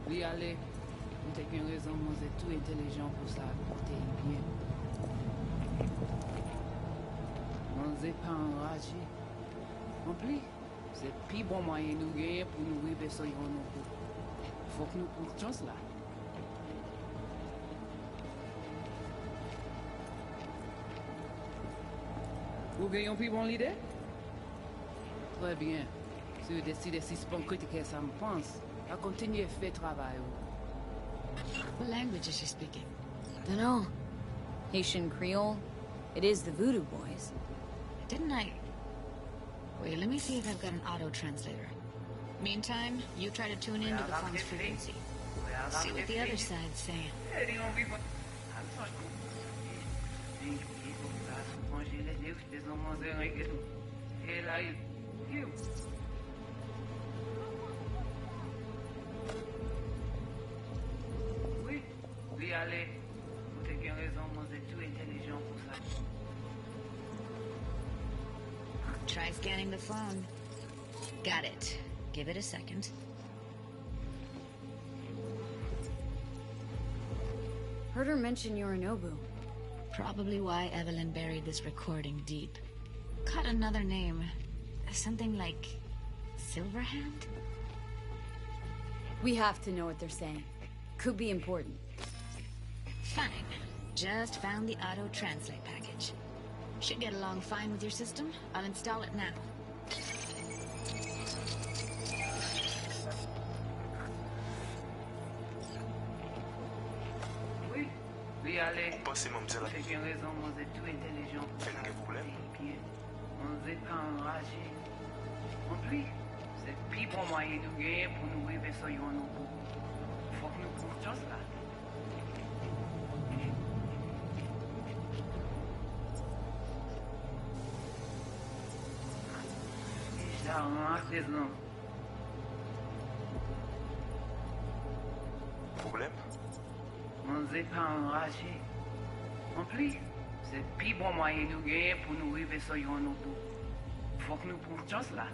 Oui, allez. Vous avez une raison, vous êtes tout intelligent pour ça, porter bien. Vous n'êtes pas enragé. En plus, c'est le plus bon moyen de nous gagner pour nous arriver sur nous. Faut que nous prenions chance là. Vous gagnez plus bon l'idée? Très bien. Si vous décidez si c'est bon critiquer ça me pense, à continuer à faire travail. What language is she speaking? Dunno. Haitian Creole. It is the Voodoo Boys. Didn't I... Wait, let me see if I've got an auto-translator. Meantime, you try to tune into the phone's frequency. See what the other side's saying. Oui, allez. Vous avez raison, vous êtes tout intelligent pour ça. Try scanning the phone. Got it. Give it a second. Heard her mention Yorinobu. Probably why Evelyn buried this recording deep. Caught another name. Something like... Silverhand? We have to know what they're saying. Could be important. Fine. Just found the auto-translate package. Should get along fine with your system. I'll install it now. Oui, allez. Pensez, mademoiselle. Vous avez raison, vous êtes tout intelligent. Faites un problème. Bien. Vous n'êtes pas enragé. En plus, c'est le plus bon moyen de gagner pour nous arriver sur nous. Faut que nous prenions chance là. Problème? On n'est pas enragé. En plus, c'est le plus bon moyen de gagner pour nous arriver sur nous. Faut que nous prenions chance là.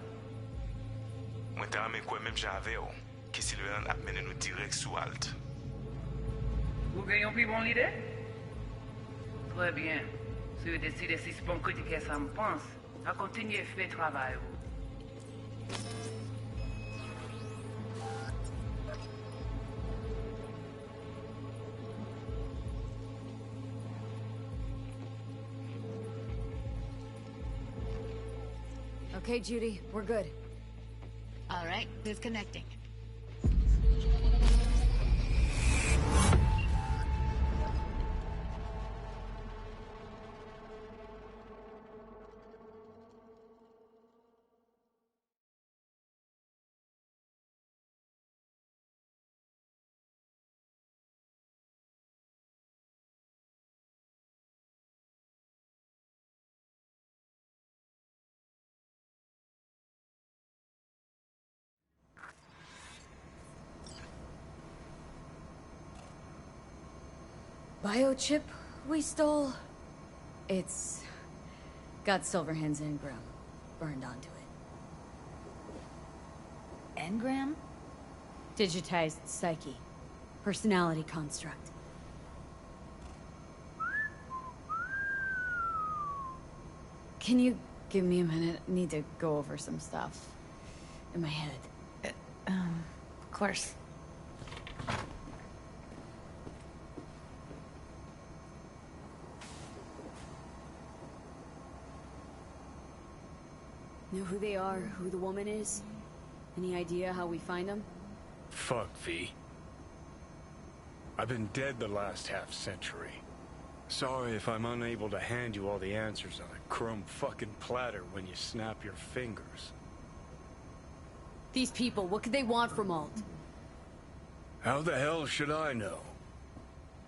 Moi, t'as amené quoi même j'avais, que Sylvain a mené nous direct sous Alt. Vous gagnez plus bon l'idée? Très bien. Si vous décidez si c'est bon critiquer ça me pense, à continuer à faire travail. Okay, Judy, we're good. All right, disconnecting. Biochip we stole? It's got Silverhand's engram burned onto it. Engram? Digitized psyche. Personality construct. Can you give me a minute? I need to go over some stuff in my head. Of course. Know who they are, who the woman is? Any idea how we find them? Fuck, V. I've been dead the last half-century. Sorry if I'm unable to hand you all the answers on a chrome fucking platter when you snap your fingers. These people, what could they want from Alt? How the hell should I know?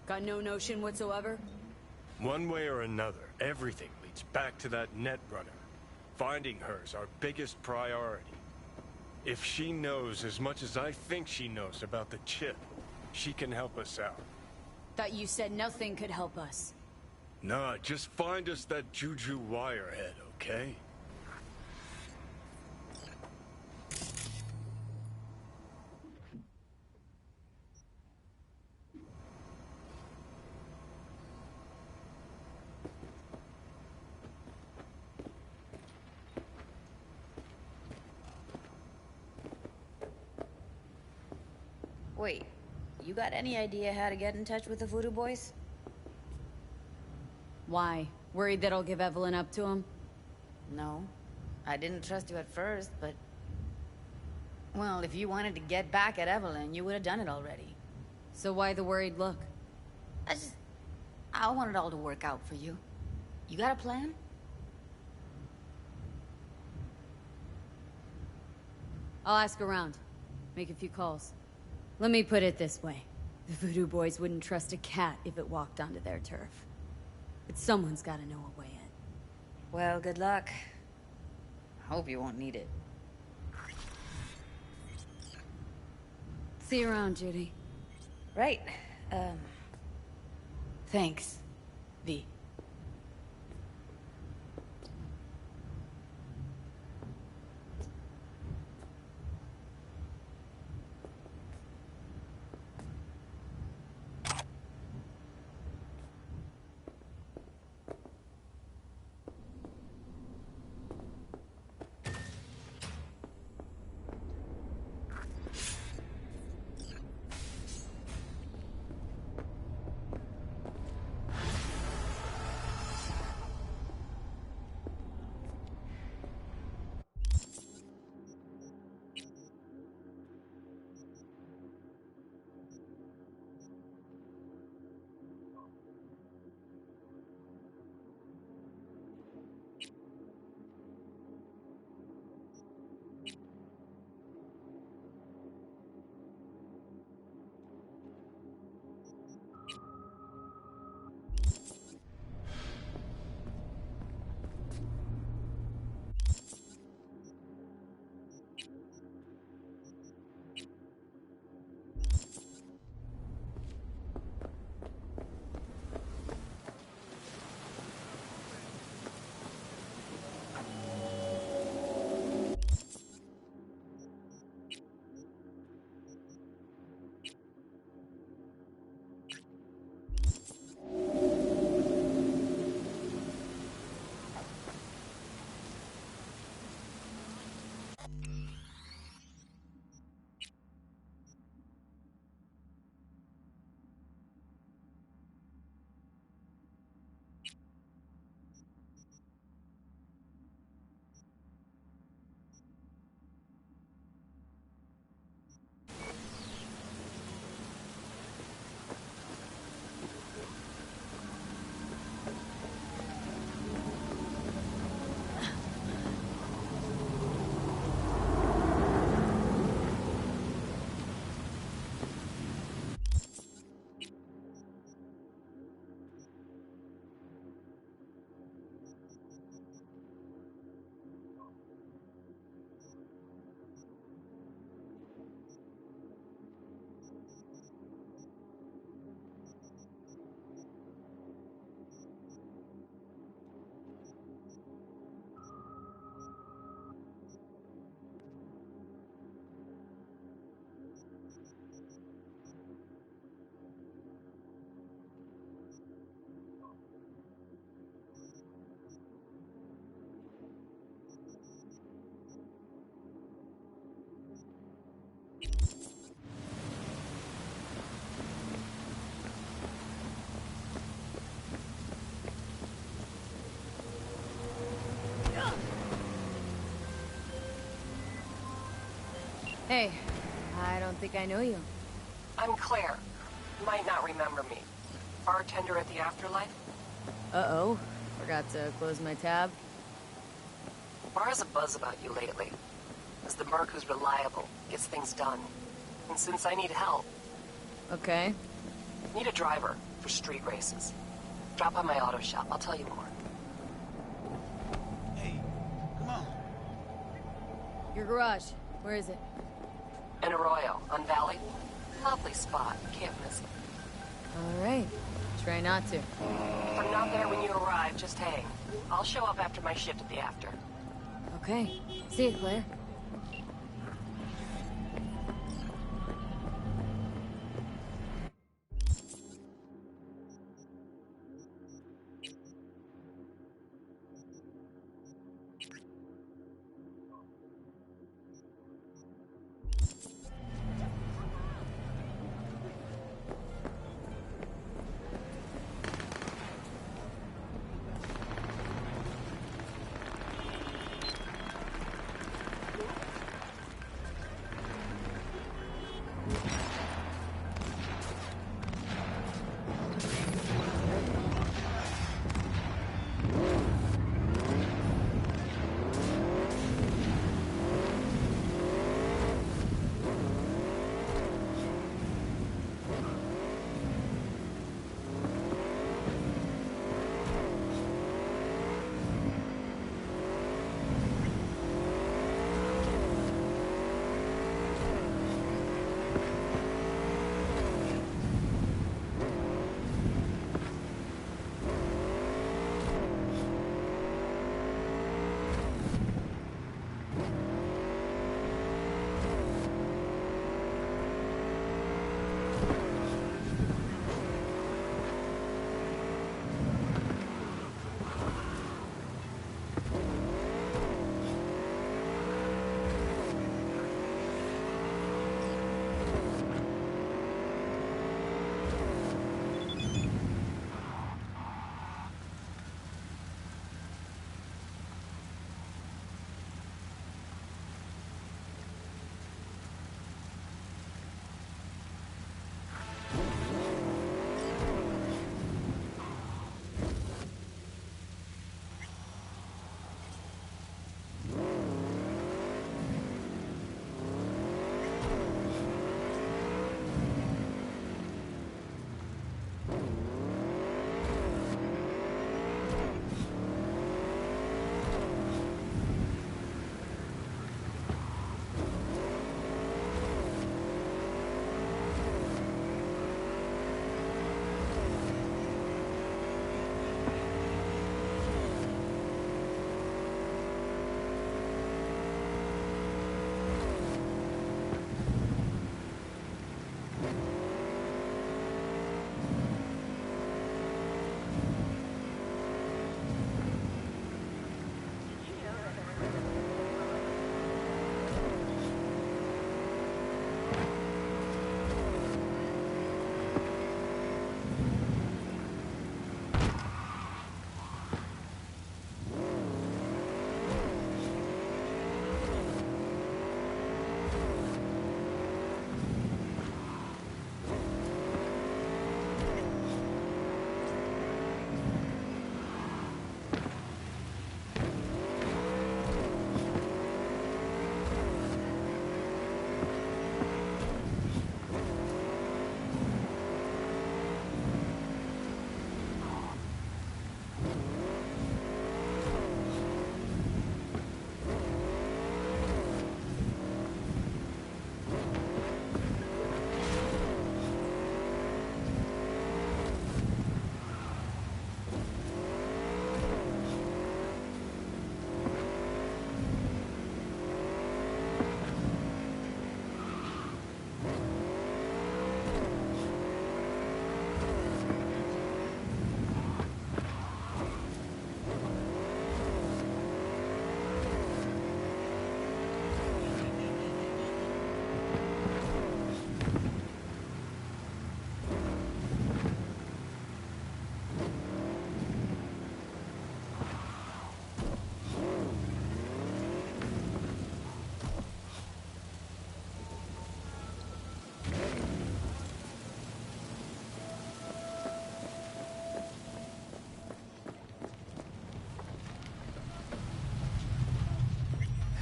Got no notion whatsoever? One way or another, everything leads back to that Netrunner. Finding her's our biggest priority. If she knows as much as I think she knows about the chip, she can help us out. Thought you said nothing could help us. Nah, just find us that Juju wirehead, okay? Wait, you got any idea how to get in touch with the Voodoo Boys? Why? Worried that I'll give Evelyn up to him? No. I didn't trust you at first, but... Well, if you wanted to get back at Evelyn, you would have done it already. So why the worried look? I want it all to work out for you. You got a plan? I'll ask around. Make a few calls. Let me put it this way. The Voodoo Boys wouldn't trust a cat if it walked onto their turf. But someone's gotta know a way in. Well, good luck. Hope you won't need it. See you around, Judy. Right. Thanks, V. Hey, I don't think I know you. I'm Claire. You might not remember me. Bartender at the Afterlife? Uh-oh. Forgot to close my tab. Bar has a buzz about you lately. As the merc who's reliable, gets things done. And since I need help... Okay. Need a driver for street races. Drop by my auto shop, I'll tell you more. Hey, come on. Your garage. Where is it? In Arroyo, on Valley. Lovely spot, can't miss it. Alright. Try not to. If I'm not there when you arrive, just hang. I'll show up after my shift at the after. Okay. See you, Claire.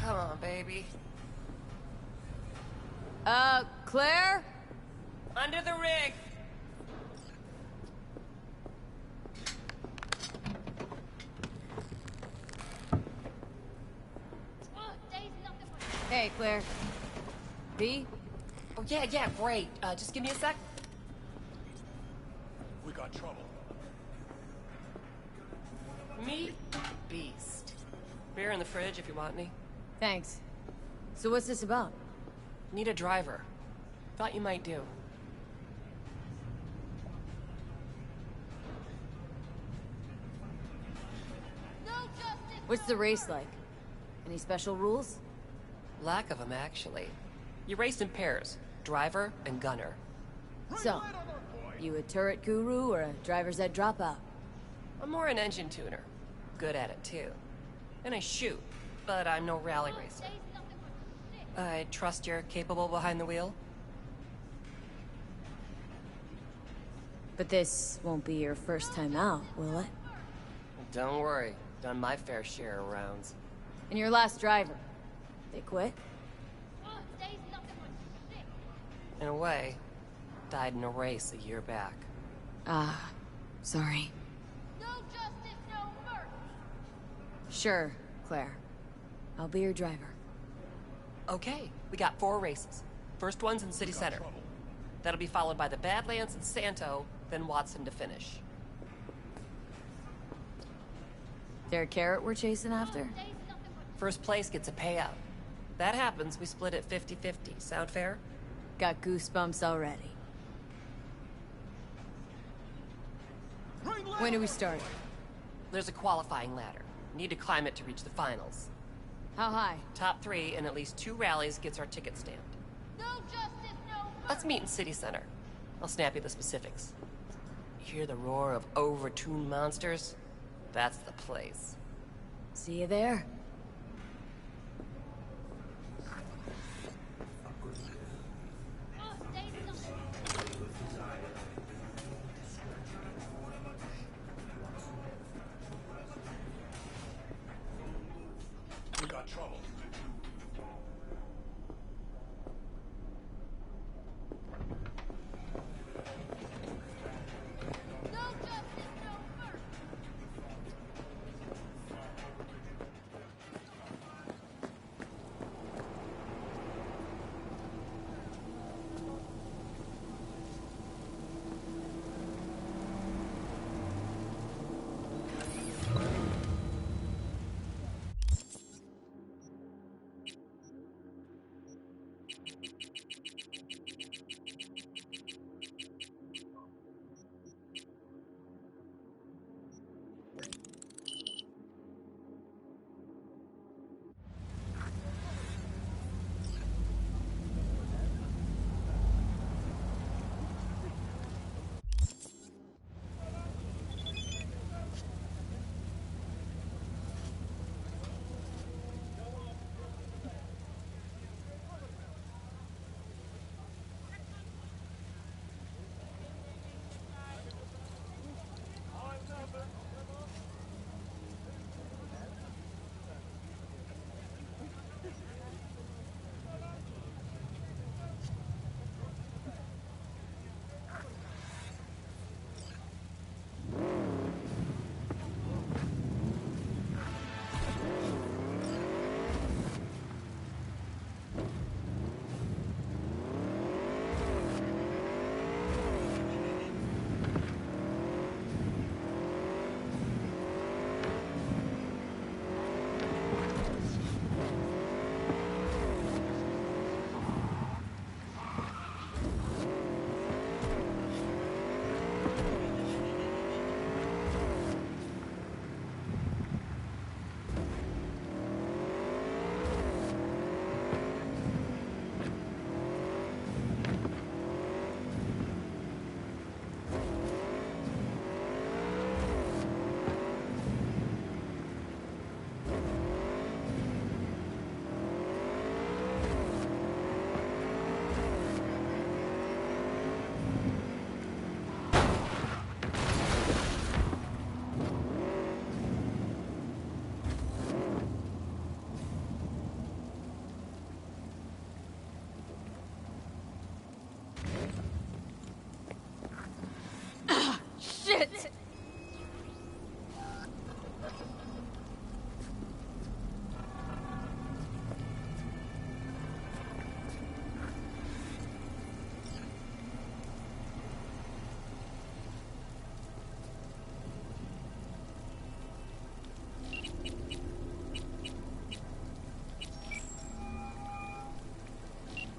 Come on, baby. Claire? Under the rig! Hey, Claire. B? Oh, yeah, great. Just give me a sec. We got trouble. Me? Beast. Beer in the fridge if you want any. Thanks. So what's this about? Need a driver. Thought you might do. What's the race like? Any special rules? Lack of them, actually. You race in pairs. Driver and gunner. So, you a turret guru or a driver's ed dropout? I'm more an engine tuner. Good at it, too. And I shoot, but I'm no rally racer. I trust you're capable behind the wheel? But this won't be your first time out, will it? Don't worry. Done my fair share of rounds. And your last driver, they quit? In a way, died in a race a year back. Ah, sorry. Sure, Claire. I'll be your driver. Okay, we got 4 races. First one's in City Center. That'll be followed by the Badlands and Santo, then Watson to finish. There a carrot we're chasing after? First place gets a payout. That happens, we split it 50-50. Sound fair? Got goosebumps already. When do we start? There's a qualifying ladder. Need to climb it to reach the finals. How high? Top 3 in at least 2 rallies gets our ticket stamped. Let's meet in City Center. I'll snap you the specifics. You hear the roar of over-tuned monsters? That's the place. See you there. We got trouble.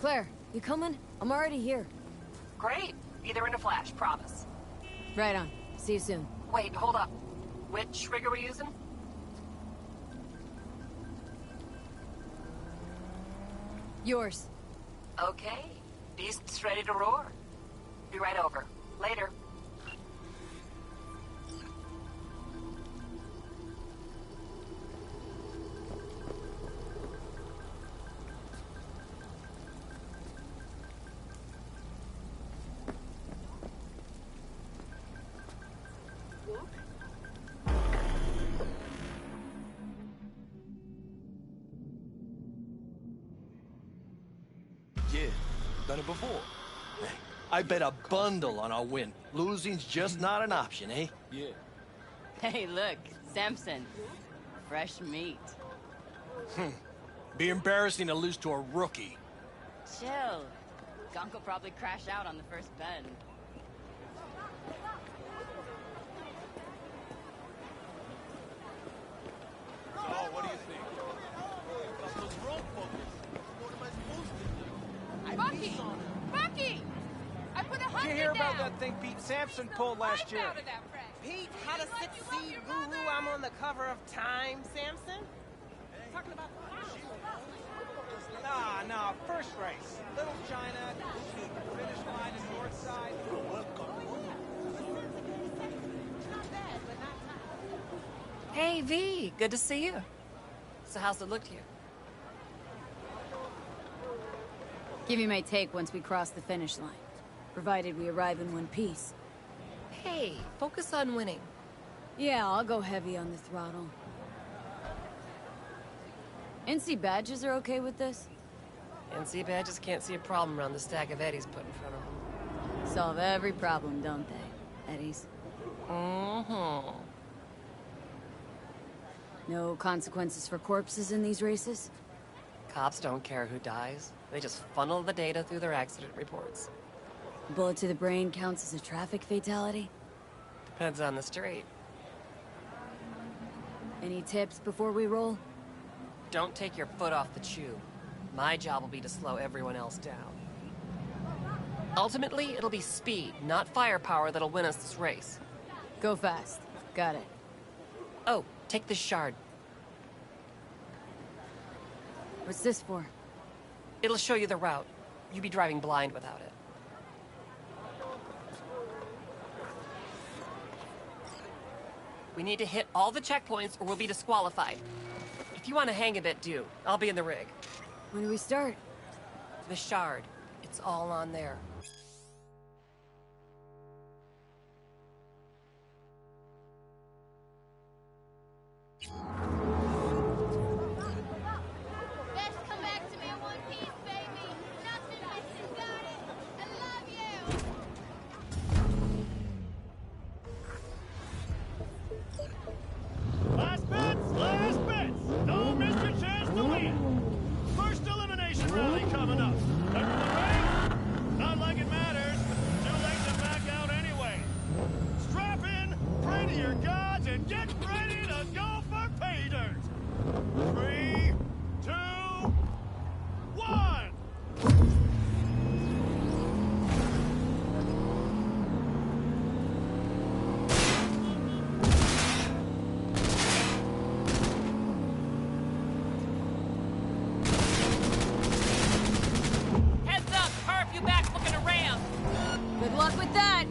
Claire, you coming? I'm already here. Great. Be there in a flash, promise. Right on. See you soon. Wait, hold up. Which rig are we using? Yours. Okay. Beast's ready to roar. Be right over. Later. Yeah, done it before. I bet a bundle on our win. Losing's just not an option, eh? Yeah. Hey, look, Samson. Fresh meat. Be embarrassing to lose to a rookie. Chill. Gunk will probably crash out on the first bend. Oh, what do you think? Those rope focus. What am I supposed to do? Bucky! Bucky! I put 100 Did you hear about down. that thing Pete Sampson pulled last year? Out of that wreck. Pete, how to succeed guru. I'm on the cover of Time, Samson. Talking about Nah, first race. Little China, finish line in Northside. Hey, V. Good to see you. So how's it look to you? Give you my take once we cross the finish line. Provided we arrive in one piece. Hey, focus on winning. Yeah, I'll go heavy on the throttle. NC badges are okay with this? NC badges can't see a problem around the stack of eddies put in front of them. Solve every problem, don't they, Eddies? Mm-hmm. No consequences for corpses in these races? Cops don't care who dies. They just funnel the data through their accident reports. Bullet to the brain counts as a traffic fatality? Depends on the street. Any tips before we roll? Don't take your foot off the chew. My job will be to slow everyone else down. Ultimately, it'll be speed, not firepower, that'll win us this race. Go fast. Got it. Oh, take this shard. What's this for? It'll show you the route. You'd be driving blind without it. We need to hit all the checkpoints or we'll be disqualified. If you want to hang a bit, do. I'll be in the rig. When do we start? The shard. It's all on there. Best come back to me in one piece, baby. Nothing missing, got it. I love you. Last bets! Don't miss your chance to win! First elimination rally coming up. Everyone ready? Not like it matters. Too late to back out anyway. Strap in, pray to your gods, and get ready to go for pay dirt. 3, 2, 1! Heads up, Perp, you back looking around. Good luck with that!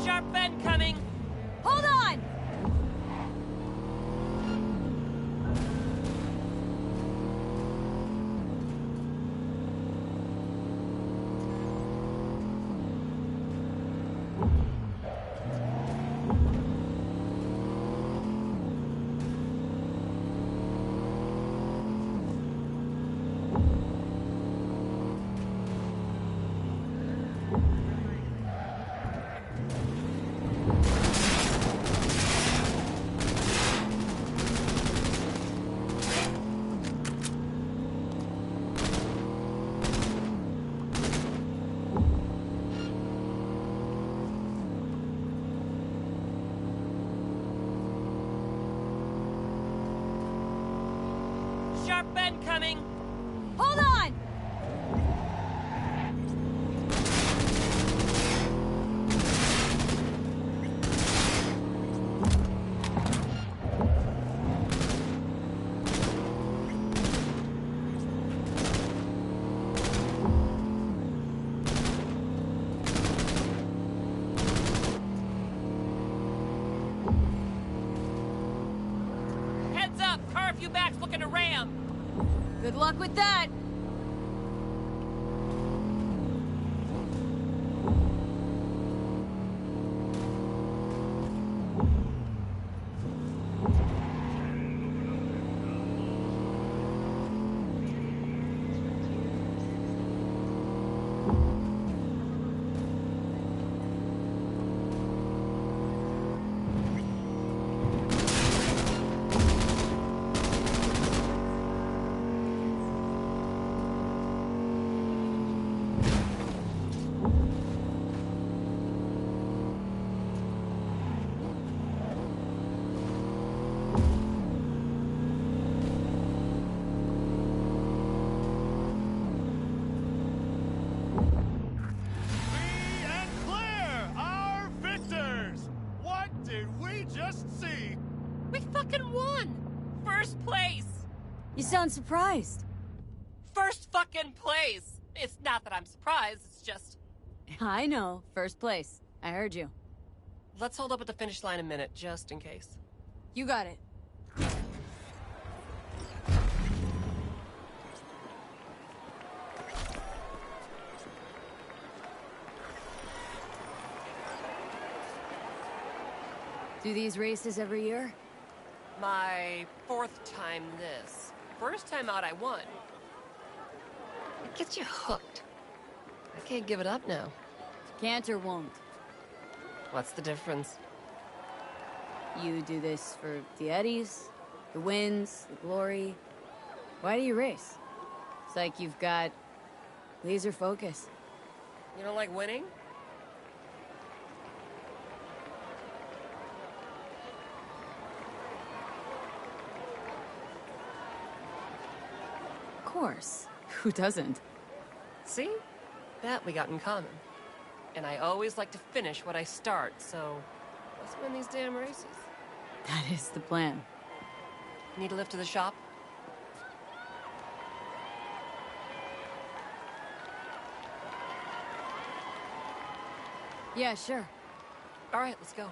Sharp bend coming. Hold on! got Ben coming! Hold on! Heads up! Car a few backs looking to ram! Good luck with that! We fucking won! First place! You sound surprised. First fucking place! It's not that I'm surprised, it's just... I know. First place. I heard you. Let's hold up at the finish line a minute, just in case. You got it. Do these races every year? My 4th time this. First time out, I won. It gets you hooked. I can't give it up now. Can't or won't? What's the difference? You do this for the eddies, the wins, the glory. Why do you race? It's like you've got laser focus. You don't like winning? Of course. Who doesn't? See? That we got in common. And I always like to finish what I start, so let's win these damn races. That is the plan. Need a lift to the shop? Yeah, sure. All right, let's go.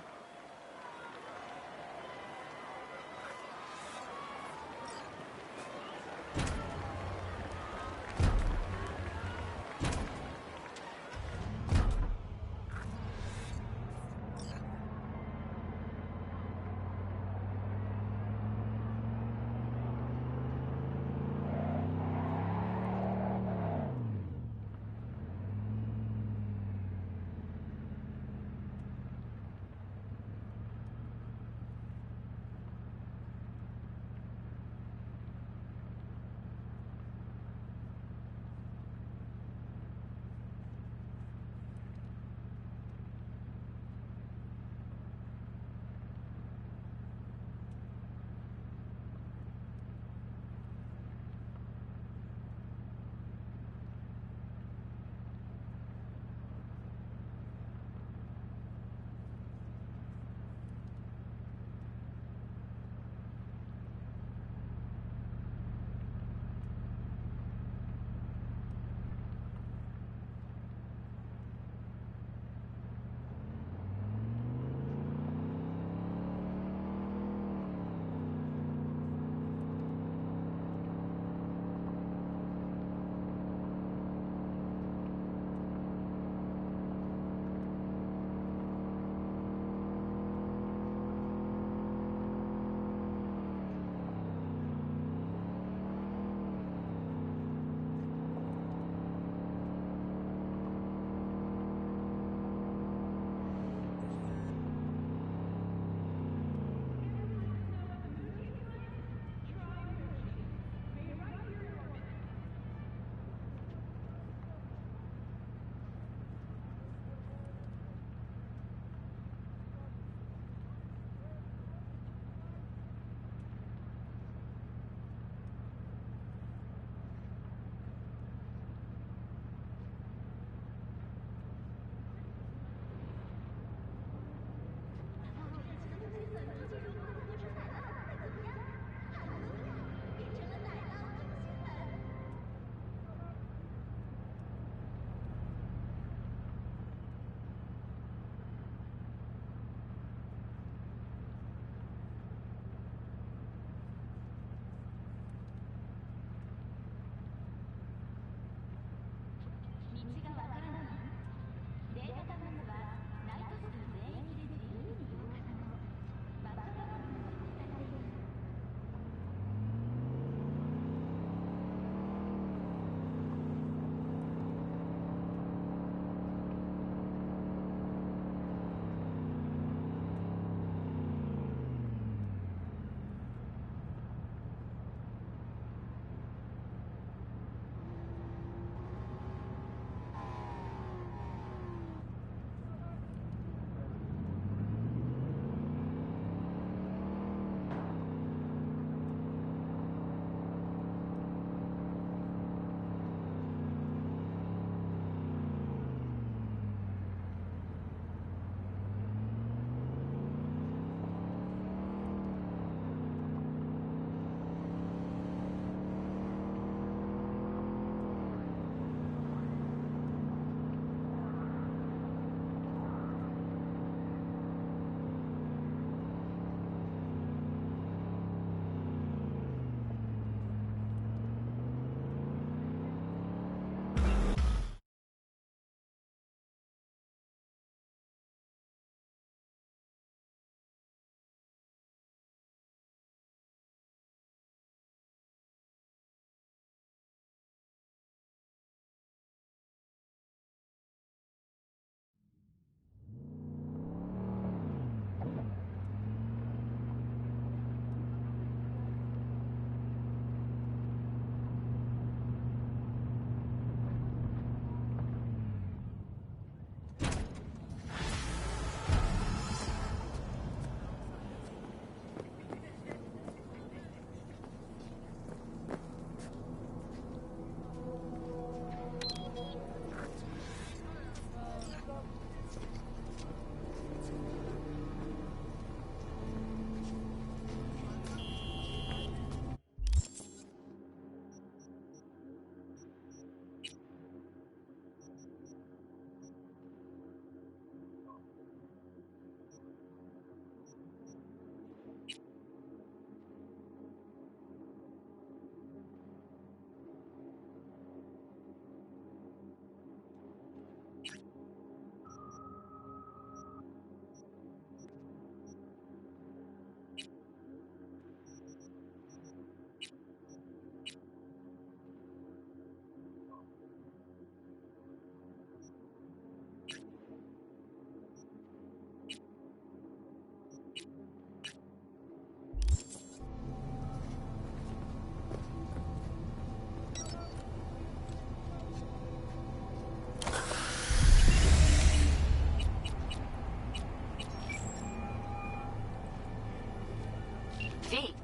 V.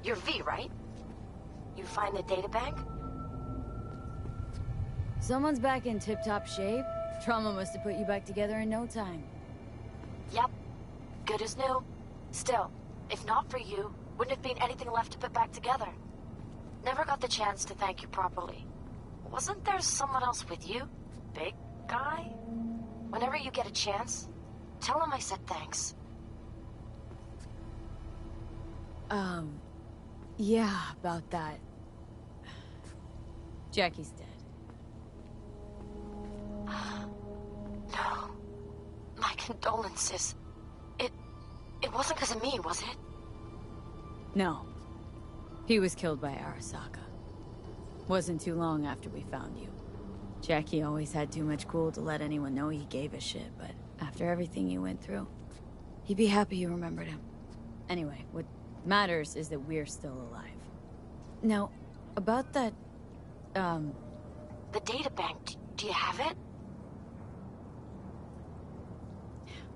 You're V, right? You find the databank? Someone's back in tip-top shape. Trauma must have put you back together in no time. Yep. Good as new. Still, if not for you, wouldn't have been anything left to put back together. Never got the chance to thank you properly. Wasn't there someone else with you? Big guy? Whenever you get a chance, tell him I said thanks. Yeah, about that. Jackie's dead. No. My condolences. It wasn't because of me, was it? No. He was killed by Arasaka. Wasn't too long after we found you. Jackie always had too much cool to let anyone know he gave a shit, but after everything you went through, he'd be happy you remembered him. Anyway, what matters is that we're still alive. Now, about that, The databank, do you have it?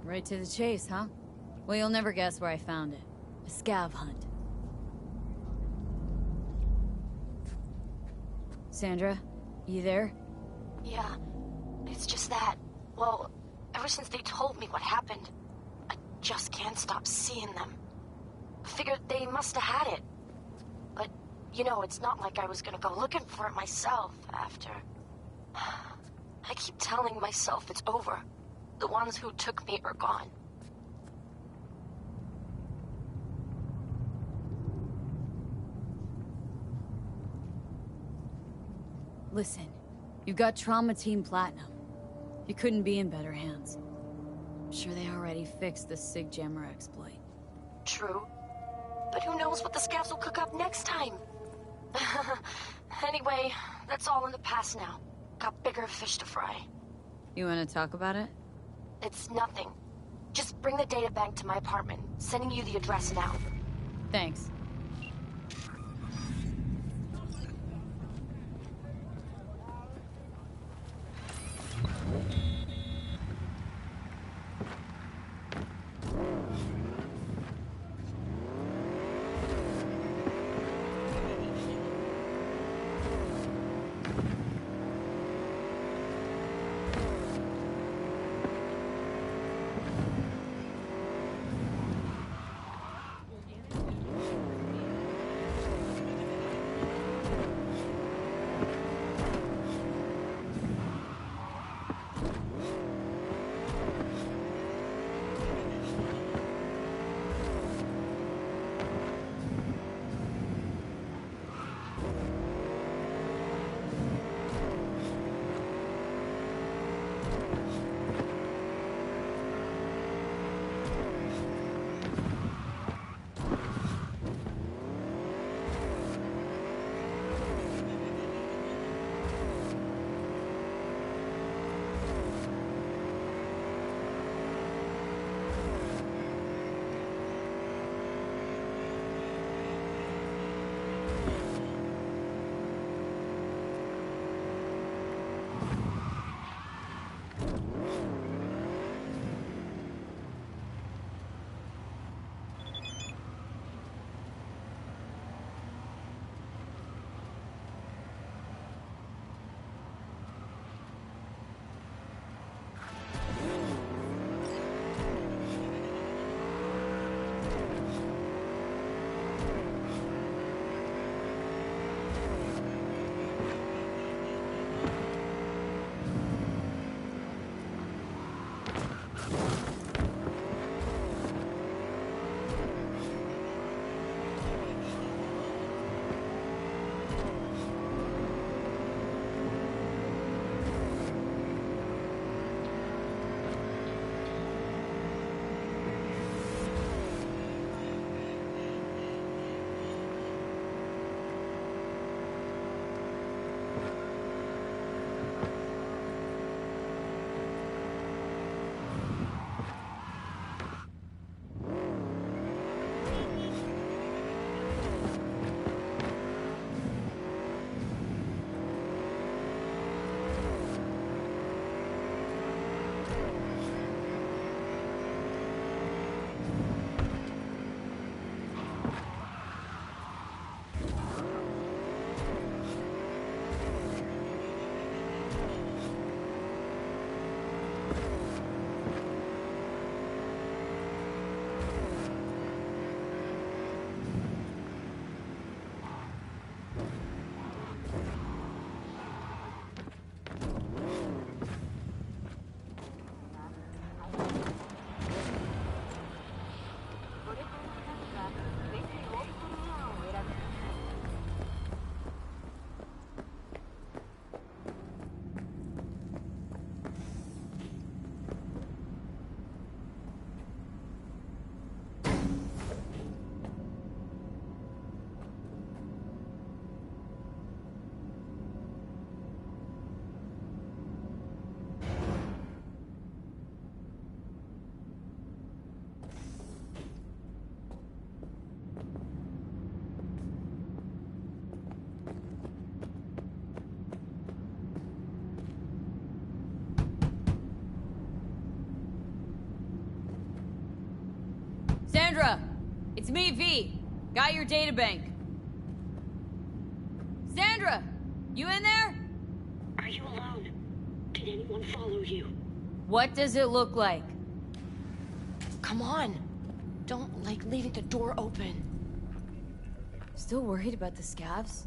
Right to the chase, huh? Well, you'll never guess where I found it. A scav hunt. Sandra, you there? Yeah. It's just that, well, ever since they told me what happened, I just can't stop seeing them. I figured they must have had it. But, you know, it's not like I was gonna go looking for it myself after. I keep telling myself it's over. The ones who took me are gone. Listen, you got Trauma Team Platinum. You couldn't be in better hands. I'm sure they already fixed the Sig Jammer exploit. True. But who knows what the scavs will cook up next time? Anyway, that's all in the past now. Got bigger fish to fry. You want to talk about it? It's nothing. Just bring the databank to my apartment. Sending you the address now. Thanks. It's me, V. Got your databank. Sandra! You in there? Are you alone? Did anyone follow you? What does it look like? Come on. Don't like leaving the door open. Still worried about the scavs?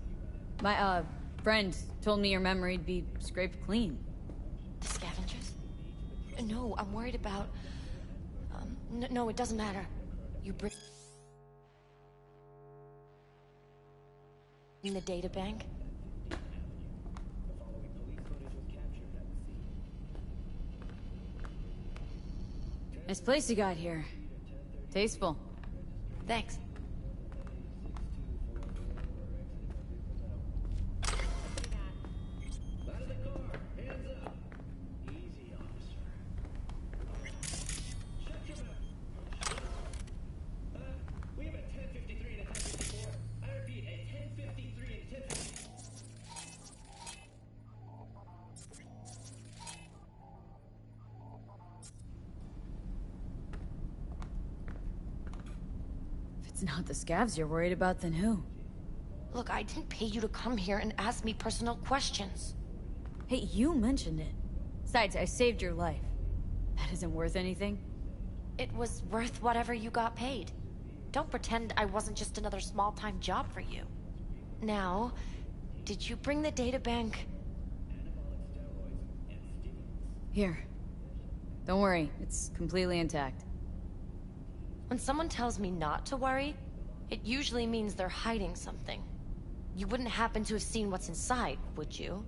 My, friend told me your memory'd be scraped clean. The scavengers? No, I'm worried about... no, it doesn't matter. You bring... in the data bank? Nice place you got here. Tasteful. Thanks. It's not the scavs you're worried about, then who? Look, I didn't pay you to come here and ask me personal questions. Hey, you mentioned it. Besides, I saved your life. That isn't worth anything? It was worth whatever you got paid. Don't pretend I wasn't just another small-time job for you. Now, did you bring the databank? Here. Don't worry, it's completely intact. When someone tells me not to worry, it usually means they're hiding something. You wouldn't happen to have seen what's inside, would you?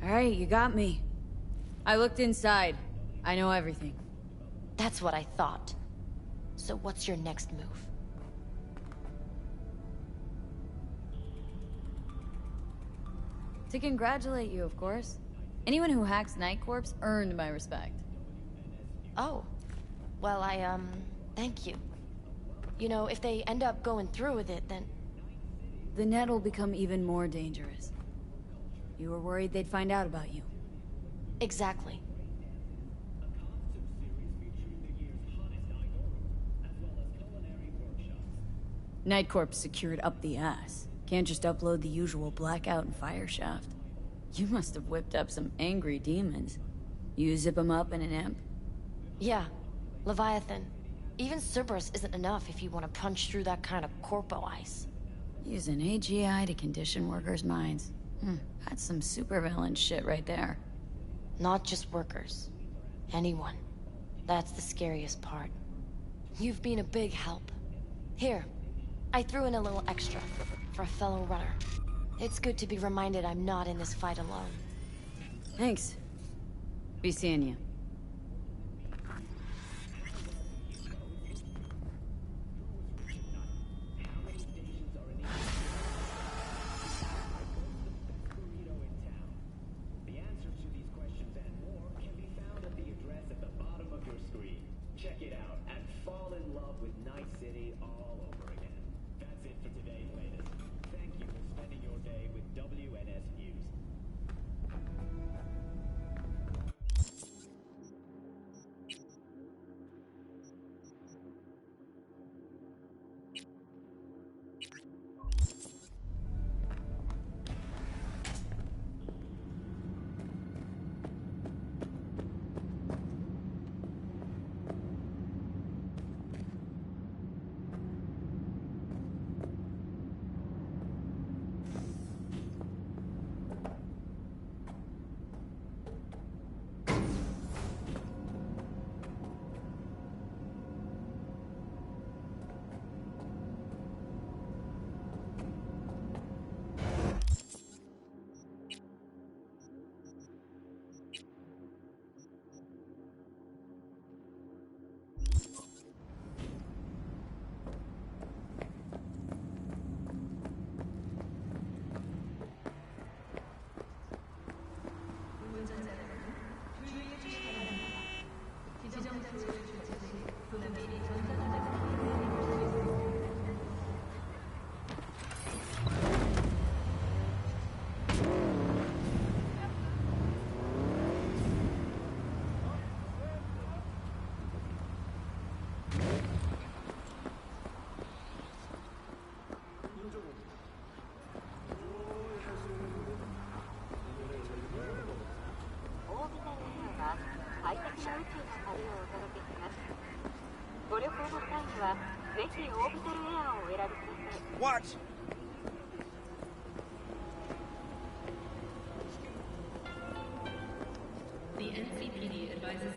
Alright, you got me. I looked inside. I know everything. That's what I thought. So what's your next move? To congratulate you, of course. Anyone who hacks Night Corps earned my respect. Oh. Well, thank you. You know, if they end up going through with it, then... The net will become even more dangerous. You were worried they'd find out about you. Exactly. Night Corps secured up the ass. Can't just upload the usual blackout and fire shaft. You must have whipped up some angry demons. You zip them up in an imp? Yeah. Leviathan. Even Cerberus isn't enough if you want to punch through that kind of corpo ice. Use an AGI to condition workers' minds. That's some supervillain shit right there. Not just workers. Anyone. That's the scariest part. You've been a big help. Here, I threw in a little extra for a fellow runner. It's good to be reminded I'm not in this fight alone. Thanks. Be seeing you. Check it out and fall in love with Night City all over again. That's it for today's latest. Thank you for spending your day with WNS News. ご利用お届けします。ご旅行の際にはぜひオービタルエアーをお選びください。 Watch! The NCPD advises